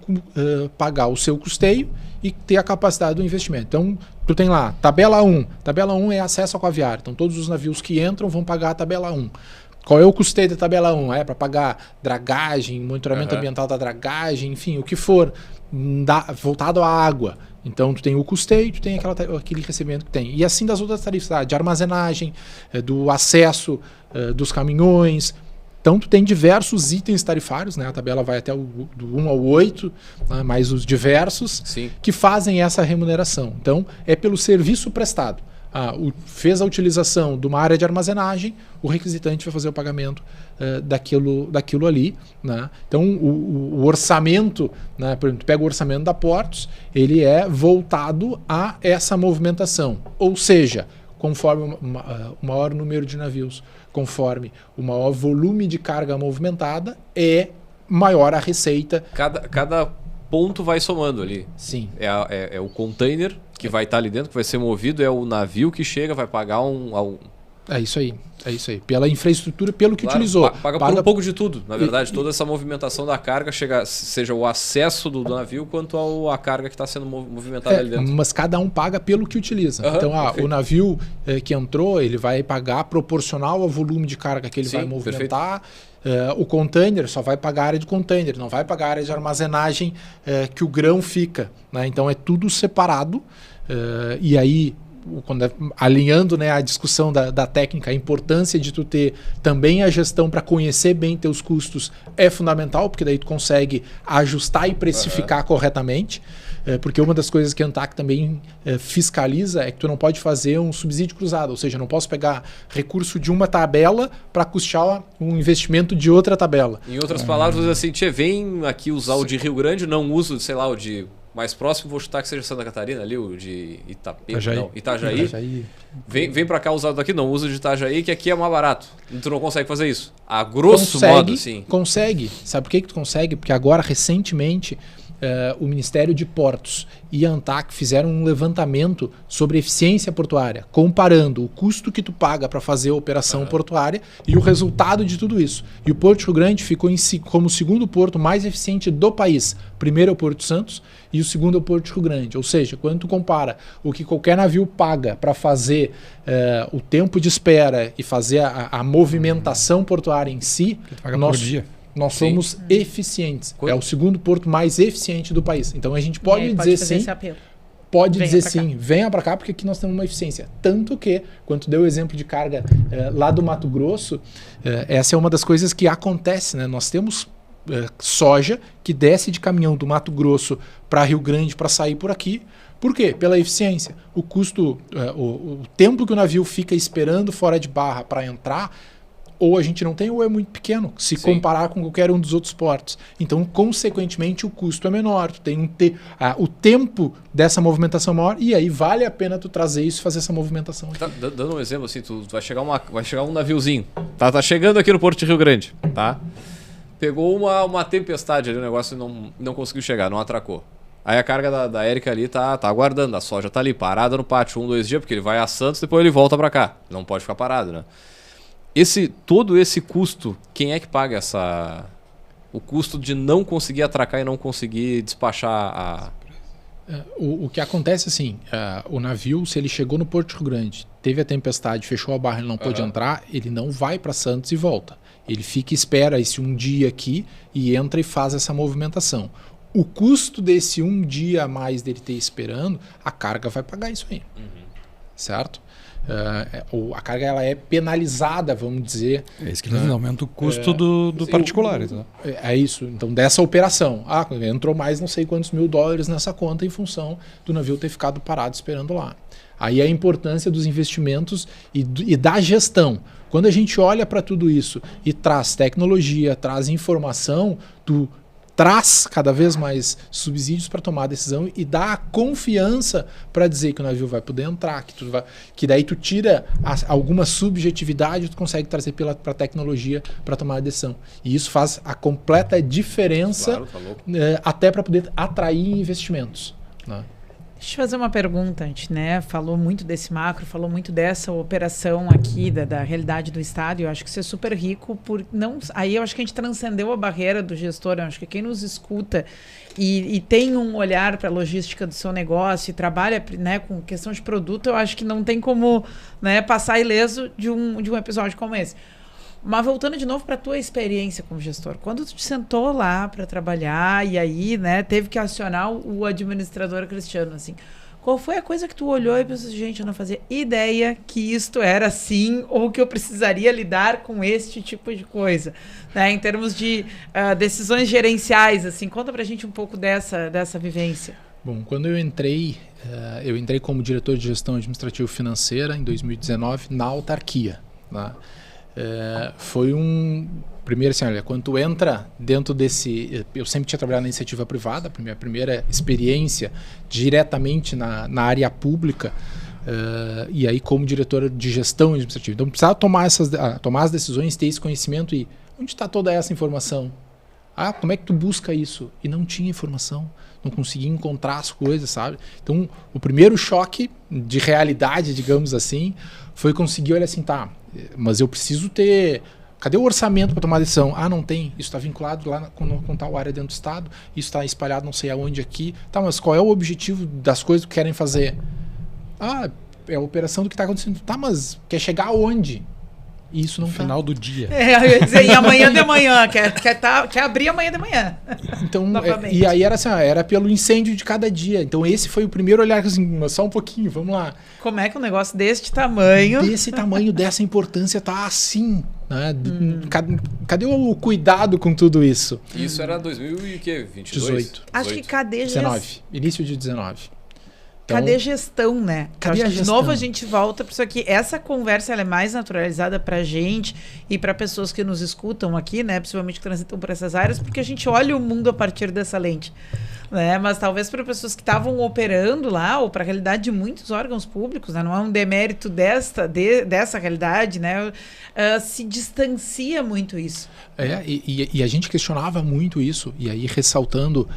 pagar o seu custeio e ter a capacidade do investimento. Então, tu tem lá, tabela 1. Tabela 1 é acesso aquaviário. Então, todos os navios que entram vão pagar a tabela 1. Qual é o custeio da tabela 1? É para pagar dragagem, monitoramento ambiental da dragagem, enfim, o que for voltado à água. Então, tu tem o custeio, tu tem aquele recebimento que tem. E assim das outras tarifas, de armazenagem, do acesso dos caminhões. Então, tu tem diversos itens tarifários, né? A tabela vai até do 1 ao 8, né? Mais os diversos, que fazem essa remuneração. Então, é pelo serviço prestado. Fez a utilização de uma área de armazenagem, o requisitante vai fazer o pagamento daquilo ali, né? Então, o orçamento, né? Por exemplo, tu pega o orçamento da Portos, ele é voltado a essa movimentação. Ou seja, conforme o maior número de navios, conforme o maior volume de carga movimentada, é maior a receita. Cada ponto vai somando ali. Sim. É o container que vai estar ali dentro, que vai ser movido, é o navio que chega, vai pagar É isso aí. Pela infraestrutura, pelo que utilizou. Paga por um pouco de tudo. Na verdade, toda essa movimentação da carga, seja o acesso do navio, quanto a carga que está sendo movimentada ali dentro. Mas cada um paga pelo que utiliza. Então, o navio que entrou, ele vai pagar proporcional ao volume de carga que ele vai movimentar. O container só vai pagar a área de container, não vai pagar a área de armazenagem que o grão fica, né? Então, é tudo separado. E aí, alinhando, né, a discussão da técnica, a importância de tu ter também a gestão para conhecer bem teus custos é fundamental, porque daí tu consegue ajustar e precificar corretamente, porque uma das coisas que a ANTAC também fiscaliza é que tu não pode fazer um subsídio cruzado, ou seja, eu não posso pegar recurso de uma tabela para custear um investimento de outra tabela. Em outras palavras, assim, vem aqui usar o de Rio Grande, não uso, sei lá, o de mais próximo, vou chutar que seja Santa Catarina ali, o de Itajaí. Vem para cá usado daqui, não usa de Itajaí, que aqui é mais barato. Tu não consegue fazer isso. A grosso modo, sim. Consegue. Sabe por que tu consegue? Porque agora, recentemente, o Ministério de Portos e a ANTAC fizeram um levantamento sobre eficiência portuária, comparando o custo que tu paga para fazer a operação portuária e o resultado de tudo isso. E o Porto Rio Grande ficou como o segundo porto mais eficiente do país. Primeiro é o Porto Santos e o segundo é o Porto Rio Grande. Ou seja, quando tu compara o que qualquer navio paga para fazer o tempo de espera e fazer a movimentação portuária em si, por dia. Nós somos eficientes. É o segundo porto mais eficiente do país. Então a gente pode dizer sim. Pode dizer sim, venha para cá, porque aqui nós temos uma eficiência. Tanto que, quando tu deu o exemplo de carga lá do Mato Grosso, essa é uma das coisas que acontece, né? Nós temos soja que desce de caminhão do Mato Grosso para Rio Grande para sair por aqui. Por quê? Pela eficiência. O custo, o tempo que o navio fica esperando fora de barra para entrar, ou a gente não tem ou é muito pequeno, se comparar com qualquer um dos outros portos. Então, consequentemente, o custo é menor, tu tem o tempo dessa movimentação maior, e aí vale a pena tu trazer isso e fazer essa movimentação. Tá, dando um exemplo, assim, tu vai chegar um naviozinho, tá chegando aqui no Porto de Rio Grande, tá? Pegou uma tempestade ali, o negócio não conseguiu chegar, não atracou. Aí a carga da Érica ali tá aguardando, a soja tá ali parada no pátio 1-2 dias, porque ele vai a Santos, depois ele volta para cá, não pode ficar parado, né? Todo esse custo, quem é que paga o custo de não conseguir atracar e não conseguir despachar o que acontece assim, o navio, se ele chegou no Porto Rio Grande, teve a tempestade, fechou a barra, ele não pôde entrar, ele não vai para Santos e volta. Ele fica e espera esse um dia aqui e entra e faz essa movimentação. O custo desse um dia a mais dele ter esperando, a carga vai pagar isso aí. Certo? A carga ela é penalizada, vamos dizer. É isso que aumenta o custo do particular. É isso. Então, dessa operação. Entrou mais não sei quantos $1.000 nessa conta em função do navio ter ficado parado esperando lá. Aí a importância dos investimentos e da gestão. Quando a gente olha para tudo isso e traz tecnologia, traz informação, tu traz cada vez mais subsídios para tomar a decisão e dá a confiança para dizer que o navio vai poder entrar, que daí tu tira alguma subjetividade e tu consegue trazer para a tecnologia para tomar a decisão. E isso faz a completa diferença, até para poder atrair investimentos, né? Deixa eu fazer uma pergunta, a gente, né, falou muito desse macro, falou muito dessa operação aqui, da realidade do Estado, e eu acho que isso é super rico, aí eu acho que a gente transcendeu a barreira do gestor, eu acho que quem nos escuta e tem um olhar para a logística do seu negócio e trabalha, né, com questão de produto, eu acho que não tem como, né, passar ileso de um episódio como esse. Mas voltando de novo para a tua experiência como gestor, quando tu te sentou lá para trabalhar e aí, né, teve que acionar o administrador Cristiano, assim, qual foi a coisa que tu olhou e pensou, gente, eu não fazia ideia que isto era assim ou que eu precisaria lidar com este tipo de coisa, né, em termos de decisões gerenciais, assim, conta pra gente um pouco dessa vivência. Bom, quando eu entrei como diretor de gestão administrativa financeira em 2019 na autarquia, né? Foi primeiro assim, olha, quando tu entra dentro desse, eu sempre tinha trabalhado na iniciativa privada, minha primeira experiência diretamente na área pública, e aí como diretor de gestão administrativa, então precisava tomar as decisões, ter esse conhecimento e onde está toda essa informação? Como é que tu busca isso? E não tinha informação, não conseguia encontrar as coisas, sabe? Então o primeiro choque de realidade, digamos assim, foi conseguir olhar assim, tá, mas eu preciso ter... Cadê o orçamento para tomar decisão? Não tem. Isso está vinculado lá com tal área dentro do Estado. Isso está espalhado não sei aonde aqui. Tá, mas qual é o objetivo das coisas que querem fazer? É a operação do que está acontecendo. Tá, mas quer chegar aonde? E isso não no final do dia. Eu ia dizer, e amanhã de manhã. Quer abrir amanhã de manhã. Então, e aí era assim, era pelo incêndio de cada dia. Então esse foi o primeiro olhar, assim, só um pouquinho, vamos lá. Como é que um negócio desse tamanho... dessa importância tá assim, né? Cadê o cuidado com tudo isso? Isso era 2022? 18. Acho que cadê 19, início de 19. Então, cadê gestão, né? Cadê a gestão? De novo a gente volta para isso aqui. Essa conversa ela é mais naturalizada para a gente e para pessoas que nos escutam aqui, né? Principalmente que transitam por essas áreas, porque a gente olha o mundo a partir dessa lente. né? Mas talvez para pessoas que estavam operando lá, ou para a realidade de muitos órgãos públicos, né? Não é um demérito dessa realidade, né? Se distancia muito isso. E a gente questionava muito isso, e aí ressaltando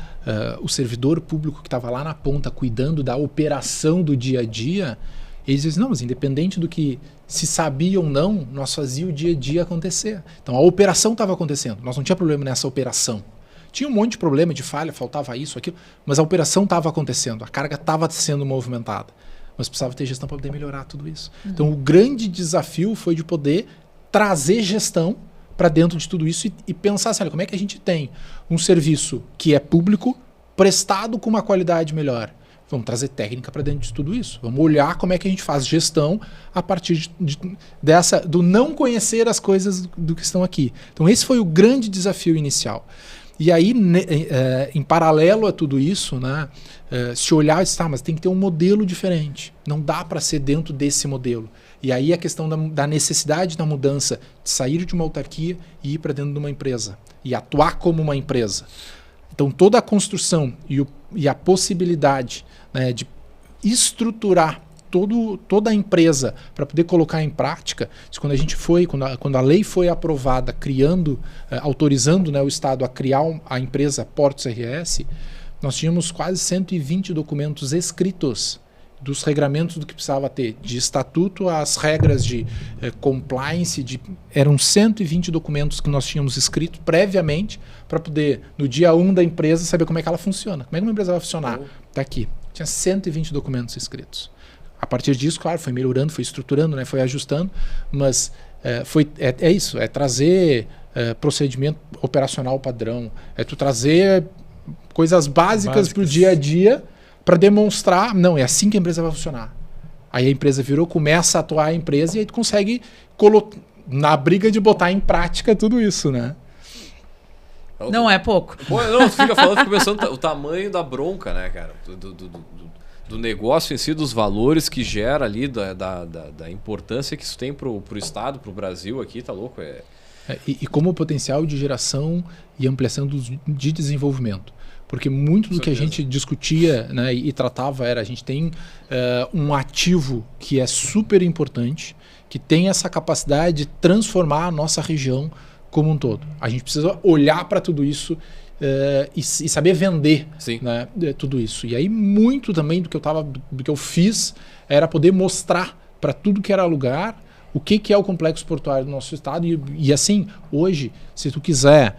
o servidor público que estava lá na ponta cuidando da operação do dia a dia, eles dizem, não, mas independente do que se sabia ou não, nós fazíamos o dia a dia acontecer. Então a operação estava acontecendo, nós não tinha problema nessa operação. Tinha um monte de problema de falha, faltava isso, aquilo, mas a operação estava acontecendo, a carga estava sendo movimentada. Mas precisava ter gestão para poder melhorar tudo isso. Então o grande desafio foi de poder trazer gestão para dentro de tudo isso e pensar assim, olha, como é que a gente tem um serviço que é público, prestado com uma qualidade melhor. Vamos trazer técnica para dentro de tudo isso. Vamos olhar como é que a gente faz gestão a partir do não conhecer as coisas do que estão aqui. Então esse foi o grande desafio inicial. E aí, em paralelo a tudo isso, né, se olhar e dizer, mas tem que ter um modelo diferente. Não dá para ser dentro desse modelo. E aí a questão da necessidade da mudança, de sair de uma autarquia e ir para dentro de uma empresa. E atuar como uma empresa. Então toda a construção e a possibilidade, né, de estruturar toda a empresa para poder colocar em prática, quando a lei foi aprovada, autorizando, né, o Estado a criar a empresa Portos RS, nós tínhamos quase 120 documentos escritos dos regramentos do que precisava ter, de estatuto às regras de compliance, eram 120 documentos que nós tínhamos escrito previamente para poder, no dia 1 da empresa, saber como é que ela funciona. Como é que uma empresa vai funcionar? Está aqui. Tinha 120 documentos escritos. A partir disso, claro, foi melhorando, foi estruturando, né, foi ajustando, mas é isso, é trazer procedimento operacional padrão, é tu trazer coisas básicas para o dia a dia, para demonstrar, não, é assim que a empresa vai funcionar. Aí a empresa virou, começa a atuar a empresa e aí tu consegue, na briga de botar em prática tudo isso, né? Não é pouco. Pô, não, tu fica falando, pensando o tamanho da bronca, né, cara? Do negócio em si, dos valores que gera ali, da importância que isso tem pro Estado, pro Brasil aqui, tá louco? E como potencial de geração e ampliação de desenvolvimento. Porque muito do que a gente discutia, né, e tratava a gente tem um ativo que é super importante, que tem essa capacidade de transformar a nossa região como um todo. A gente precisa olhar para tudo isso e saber vender, né, tudo isso. E aí muito também do que eu fiz era poder mostrar para tudo que era lugar o que é o complexo portuário do nosso estado. E assim, hoje, se tu quiser...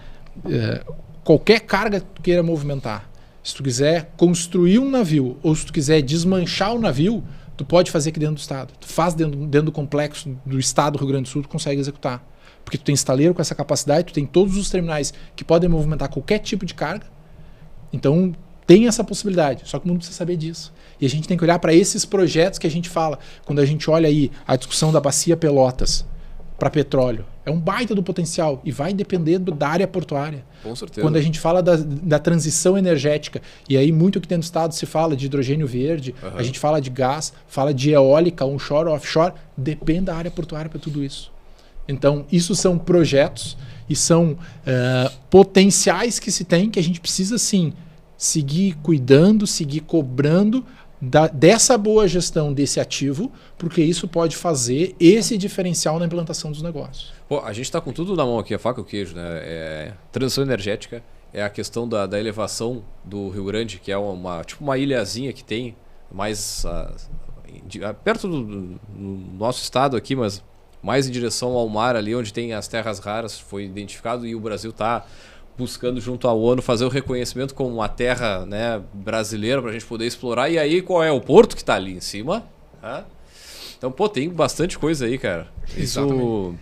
qualquer carga que tu queira movimentar, se tu quiser construir um navio ou se tu quiser desmanchar o navio, tu pode fazer aqui dentro do estado. Tu faz dentro do complexo do estado do Rio Grande do Sul, tu consegue executar. Porque tu tem estaleiro com essa capacidade, tu tem todos os terminais que podem movimentar qualquer tipo de carga. Então tem essa possibilidade, só que o mundo precisa saber disso. E a gente tem que olhar para esses projetos que a gente fala. Quando a gente olha aí a discussão da Bacia Pelotas para petróleo, é um baita do potencial e vai depender da área portuária. Com certeza. Quando a gente fala da transição energética, e aí muito aqui dentro do estado se fala de hidrogênio verde, a gente fala de gás, fala de eólica, onshore, offshore, depende da área portuária para tudo isso. Então, isso são projetos e são potenciais que se tem, que a gente precisa sim seguir cuidando, seguir cobrando dessa boa gestão desse ativo, porque isso pode fazer esse diferencial na implantação dos negócios. Pô, a gente está com tudo na mão aqui, a faca e o queijo, né? Transição energética, é a questão da elevação do Rio Grande, que é uma ilhazinha que tem mais perto do nosso estado aqui, mas mais em direção ao mar ali, onde tem as terras raras, foi identificado, e o Brasil está buscando junto à ONU fazer o reconhecimento como uma terra, né, brasileira para a gente poder explorar. E aí qual é o porto que está ali em cima? Então, pô, tem bastante coisa aí, cara. Isso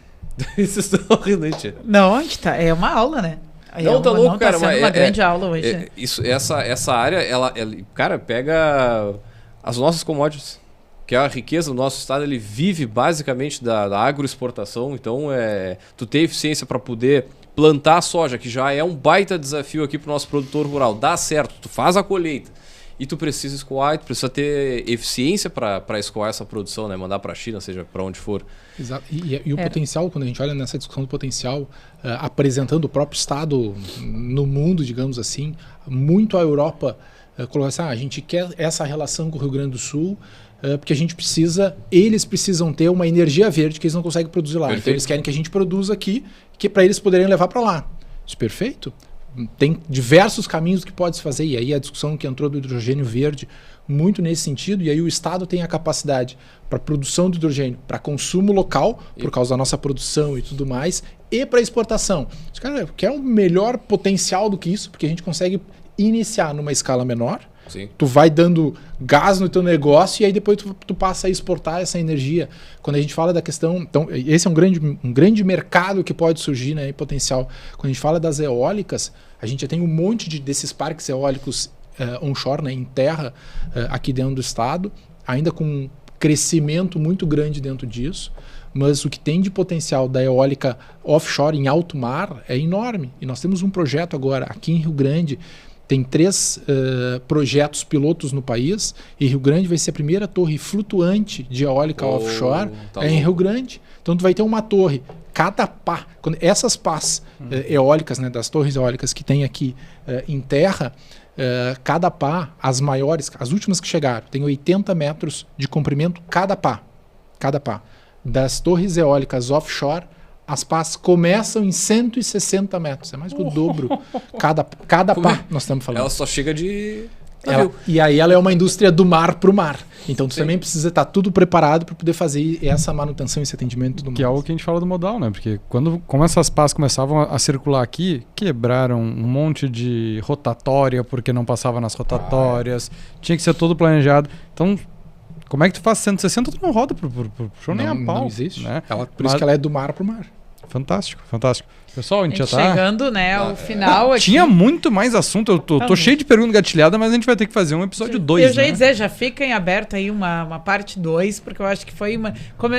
está rindo, gente. Não, a gente tá, é uma aula, né? Não, tá louco, cara. Mas uma grande aula hoje. Essa área, ela, cara, pega as nossas commodities, que é a riqueza do nosso estado. Ele vive basicamente da agroexportação. Então, tu ter eficiência para poder plantar soja, que já é um baita desafio aqui para o nosso produtor rural. Dá certo, tu faz a colheita e tu precisa escoar, tu precisa ter eficiência para escoar essa produção, né? Mandar para a China, seja para onde for. Exato. E o potencial, quando a gente olha nessa discussão do potencial, apresentando o próprio Estado no mundo, digamos assim, muito a Europa colocou assim, a gente quer essa relação com o Rio Grande do Sul, porque a gente eles precisam ter uma energia verde que eles não conseguem produzir lá. Perfeito. Então eles querem que a gente produza aqui, que para eles poderem levar para lá. Isso é perfeito. Tem diversos caminhos que pode se fazer, e aí a discussão que entrou do hidrogênio verde, muito nesse sentido, e aí o Estado tem a capacidade para produção de hidrogênio, para consumo local, por causa da nossa produção e tudo mais, e para exportação. Cara, quer um melhor potencial do que isso, porque a gente consegue iniciar numa escala menor. Sim. Tu vai dando gás no teu negócio e aí depois tu passa a exportar essa energia. Quando a gente fala da questão... Então, esse é um grande mercado que pode surgir, né, potencial. Quando a gente fala das eólicas, a gente já tem um monte desses parques eólicos onshore, né, em terra, aqui dentro do estado, ainda com um crescimento muito grande dentro disso. Mas o que tem de potencial da eólica offshore em alto mar é enorme. E nós temos um projeto agora aqui em Rio Grande. Tem 3 projetos pilotos no país, e Rio Grande vai ser a primeira torre flutuante de eólica offshore em Rio Grande. Então tu vai ter uma torre, cada pá, essas pás eólicas, né, das torres eólicas que tem aqui em terra, cada pá, as maiores, as últimas que chegaram, tem 80 metros de comprimento cada pá. Das torres eólicas offshore, as pás começam em 160 metros. É mais que o dobro. Cada pá, nós estamos falando. Ela só chega de... E aí ela é uma indústria do mar para o mar. Então tu também precisa estar tudo preparado para poder fazer essa manutenção, esse atendimento. Tudo que mais. É o que a gente fala do modal, né? Porque como essas pás começavam a circular aqui, quebraram um monte de rotatória porque não passava nas rotatórias. Tinha que ser todo planejado. Então... Como é que tu faz 160? Tu não roda pro show nem a pau. Não existe. Né? Por isso que ela é do mar pro mar. Fantástico. Pessoal, a gente já tá... Chegando, né, ao final aqui. Tinha muito mais assunto. Eu tô cheio de perguntas gatilhadas, mas a gente vai ter que fazer um episódio 2, Eu já ia dizer, já fica em aberto aí uma parte 2, porque eu acho que foi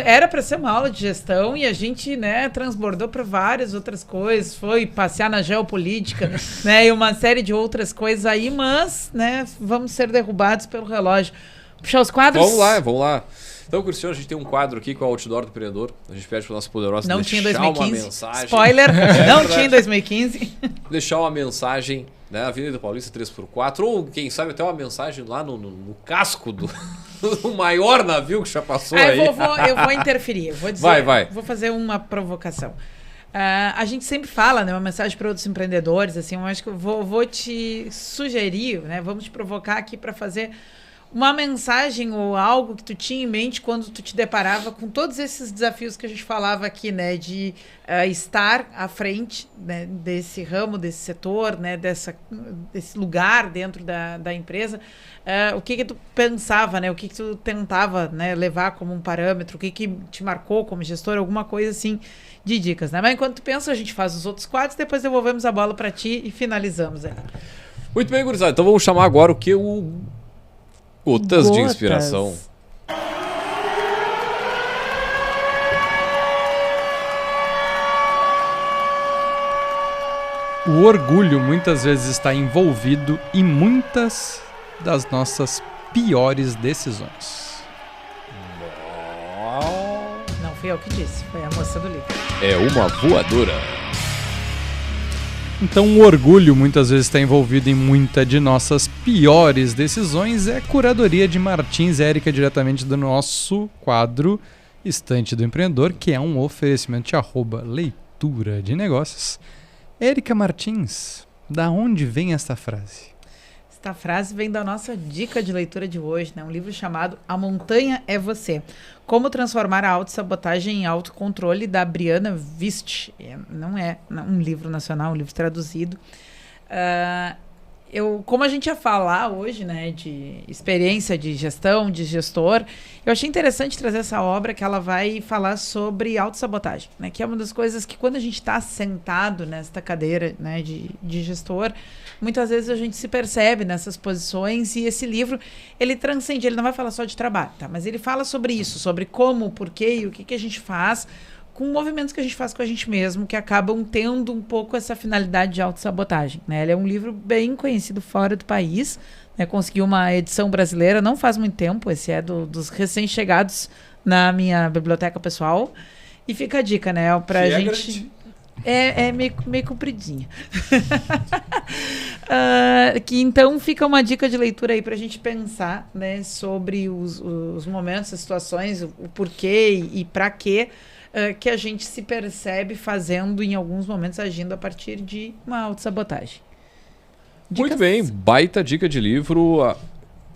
era para ser uma aula de gestão e a gente, né, transbordou para várias outras coisas, foi passear na geopolítica, né, e uma série de outras coisas aí, mas, né, vamos ser derrubados pelo relógio. Puxar os quadros? Vamos lá. Então, Cristiano, a gente tem um quadro aqui com o Outdoor do Empreendedor. A gente pede para o nosso poderoso não deixar tinha 2015. uma mensagem. Spoiler, não tinha em 2015. Deixar uma mensagem, né? Avenida Paulista 3x4, ou quem sabe até uma mensagem lá no casco do maior navio que já passou aí. Eu vou interferir, eu vou dizer, vai. Vou fazer uma provocação. A gente sempre fala, né, uma mensagem para outros empreendedores, assim, eu acho que eu vou te sugerir, né, vamos te provocar aqui para fazer uma mensagem ou algo que tu tinha em mente quando tu te deparava com todos esses desafios que a gente falava aqui, né? De estar à frente, né, desse ramo, desse setor, né, desse lugar dentro da empresa. O que tu pensava, né? O que tu tentava, né, levar como um parâmetro? O que te marcou como gestor? Alguma coisa assim de dicas, né? Mas enquanto tu pensa, a gente faz os outros quadros, depois devolvemos a bola para ti e finalizamos aí. Muito bem, gurizada. Então vamos chamar agora o que Gotas de inspiração. O orgulho muitas vezes está envolvido em muitas das nossas piores decisões. Não fui eu que disse, foi a moça do livro. É uma voadora. Então, o orgulho muitas vezes está envolvido em muita de nossas piores decisões. É a curadoria de Martins Érica, diretamente do nosso quadro Estante do Empreendedor, que é um oferecimento de @leitura de negócios. Érica Martins, da onde vem esta frase? Esta frase vem da nossa dica de leitura de hoje, né? Um livro chamado A Montanha é Você. Como transformar a autossabotagem em autocontrole, da Briana Vist. Não é um livro nacional, um livro traduzido. Como a gente ia falar hoje, né, de experiência de gestão, de gestor, eu achei interessante trazer essa obra que ela vai falar sobre autossabotagem, né, que é uma das coisas que quando a gente está sentado nesta cadeira, né, de gestor, muitas vezes a gente se percebe nessas posições, e esse livro, ele transcende, ele não vai falar só de trabalho, tá? Mas ele fala sobre isso, sobre como, porquê e o que a gente faz com movimentos que a gente faz com a gente mesmo, que acabam tendo um pouco essa finalidade de autossabotagem, né? Ele é um livro bem conhecido fora do país, né, consegui uma edição brasileira, não faz muito tempo, esse é dos recém-chegados na minha biblioteca pessoal. E fica a dica, né? Pra gente... É meio compridinha. Que então fica uma dica de leitura aí pra gente pensar, né, sobre os momentos, as situações, o porquê e pra quê que a gente se percebe fazendo, em alguns momentos, agindo a partir de uma autossabotagem. Muito bem, baita dica de livro.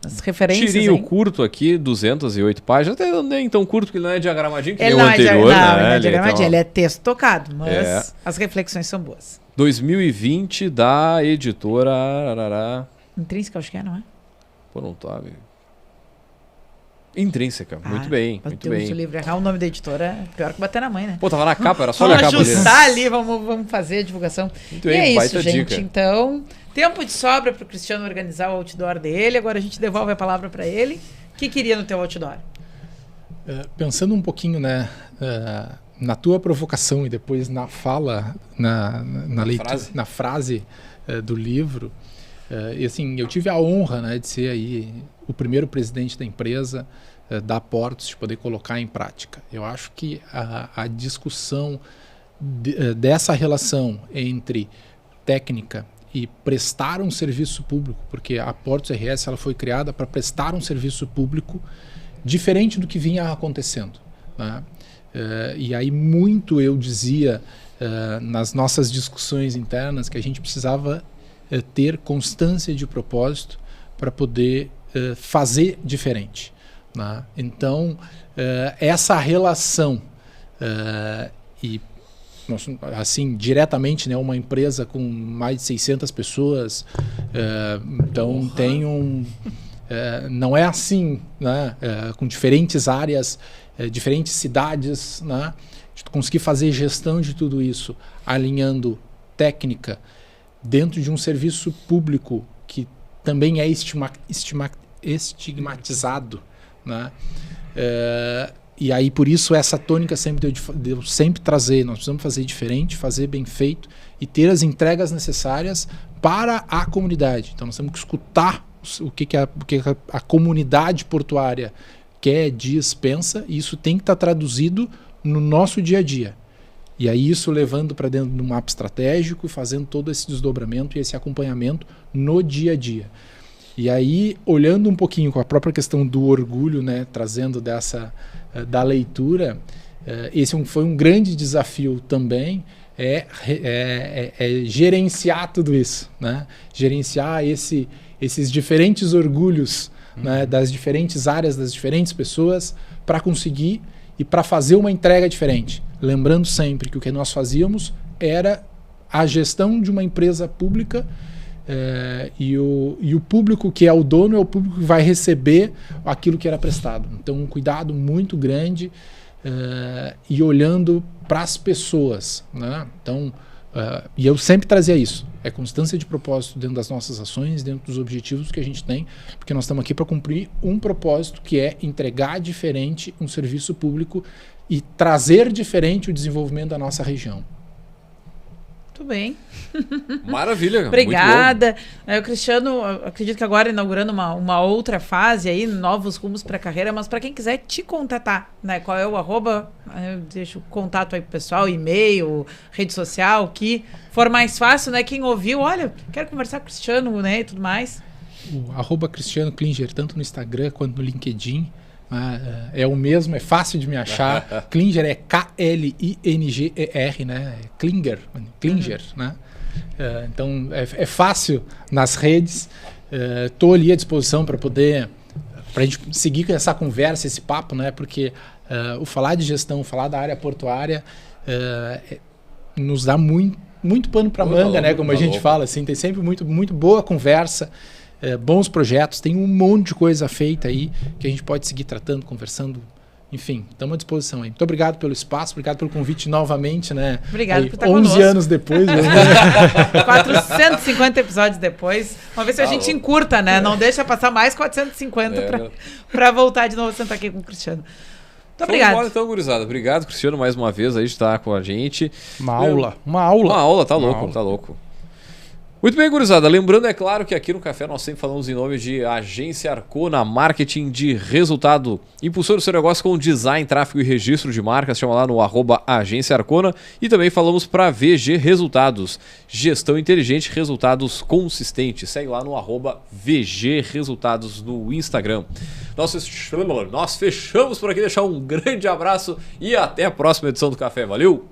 As referências, tirinho curto aqui, 208 páginas, até nem tão curto, porque ele não é diagramadinho, que ele nem o anterior. Não é diagramadinho, ele é texto tocado, mas as reflexões são boas. 2020 da editora... Intrínseca, acho que não é? Pô, não tá, velho. Intrínseca, muito bem, muito bem. Se o livro errar o nome da editora, é pior que bater na mãe, né? Pô, tava na capa, era só na capa dele. Vamos ajustar ali, vamos fazer a divulgação. Muito bem, e é isso, gente. Dica. Então, tempo de sobra para o Cristiano organizar o outdoor dele. Agora a gente devolve a palavra para ele. O que queria no teu outdoor? Pensando um pouquinho, né, na tua provocação e depois na fala, na leitura, na frase do livro, e assim, eu tive a honra, né, de ser aí o primeiro presidente da empresa da Portos, de poder colocar em prática. Eu acho que a discussão dessa relação entre técnica e prestar um serviço público, porque a Portos RS ela foi criada para prestar um serviço público diferente do que vinha acontecendo, né? E aí muito eu dizia nas nossas discussões internas que a gente precisava ter constância de propósito para poder fazer diferente, né? Então, essa relação e assim, diretamente, né, uma empresa com mais de 600 pessoas, então tem não é assim, né, com diferentes áreas, diferentes cidades, né, de conseguir fazer gestão de tudo isso, alinhando técnica dentro de um serviço público que também é estigmatizado, né? E aí por isso essa tônica sempre de eu sempre trazer, nós precisamos fazer diferente, fazer bem feito e ter as entregas necessárias para a comunidade. Então nós temos que escutar o que a comunidade portuária quer, diz, pensa, e isso tem que estar traduzido no nosso dia a dia. E aí isso levando para dentro do mapa estratégico, fazendo todo esse desdobramento e esse acompanhamento no dia a dia. E aí, olhando um pouquinho com a própria questão do orgulho, né, trazendo da leitura, esse foi um grande desafio também, gerenciar tudo isso, né? Gerenciar esses diferentes orgulhos, né, das diferentes áreas, das diferentes pessoas, para conseguir e para fazer uma entrega diferente. Lembrando sempre que o que nós fazíamos era a gestão de uma empresa pública, e o público que é o dono é o público que vai receber aquilo que era prestado. Então, um cuidado muito grande e olhando para as pessoas, né? Então, e eu sempre trazia isso. É constância de propósito dentro das nossas ações, dentro dos objetivos que a gente tem, porque nós estamos aqui para cumprir um propósito que é entregar diferente um serviço público e trazer diferente o desenvolvimento da nossa região. Muito bem. Maravilha. Obrigada. O Cristiano, acredito que agora inaugurando uma outra fase aí, novos rumos para a carreira, mas para quem quiser te contatar, né? Qual é o @? Eu deixo o contato aí pro pessoal, e-mail, rede social, o que for mais fácil, né? Quem ouviu, olha, quero conversar com o Cristiano, né? E tudo mais. O @Cristiano Klinger, tanto no Instagram quanto no LinkedIn. É o mesmo, é fácil de me achar. Klinger é Klinger, né? Klinger, né? Então é fácil nas redes. Estou ali à disposição para a gente seguir com essa conversa, esse papo, né? Porque o falar de gestão, falar da área portuária nos dá muito pano para manga, né? Como a gente fala, assim, tem sempre muito boa conversa. Bons projetos, tem um monte de coisa feita aí que a gente pode seguir tratando, conversando, enfim, estamos à disposição aí. Muito obrigado pelo espaço, obrigado pelo convite novamente, né? Obrigado aí, por estar 11 conosco. Anos depois. 450 episódios depois. Uma vez que a gente encurta, né? Não deixa passar mais 450 para voltar de novo a sentar aqui com o Cristiano. Muito obrigado. Então, gurizada. Obrigado, Cristiano, mais uma vez aí de estar com a gente. Uma aula. Uma aula, tá louco. Muito Muito bem, gurizada. Lembrando, é claro, que aqui no Café nós sempre falamos em nome de Agência Arcona, marketing de resultado. Impulsor do seu negócio com design, tráfego e registro de marcas. Chama lá no @Agência Arcona. E também falamos para VG Resultados. Gestão inteligente, resultados consistentes. Segue lá no @VG Resultados no Instagram. Nós fechamos por aqui. Deixar um grande abraço e até a próxima edição do Café. Valeu!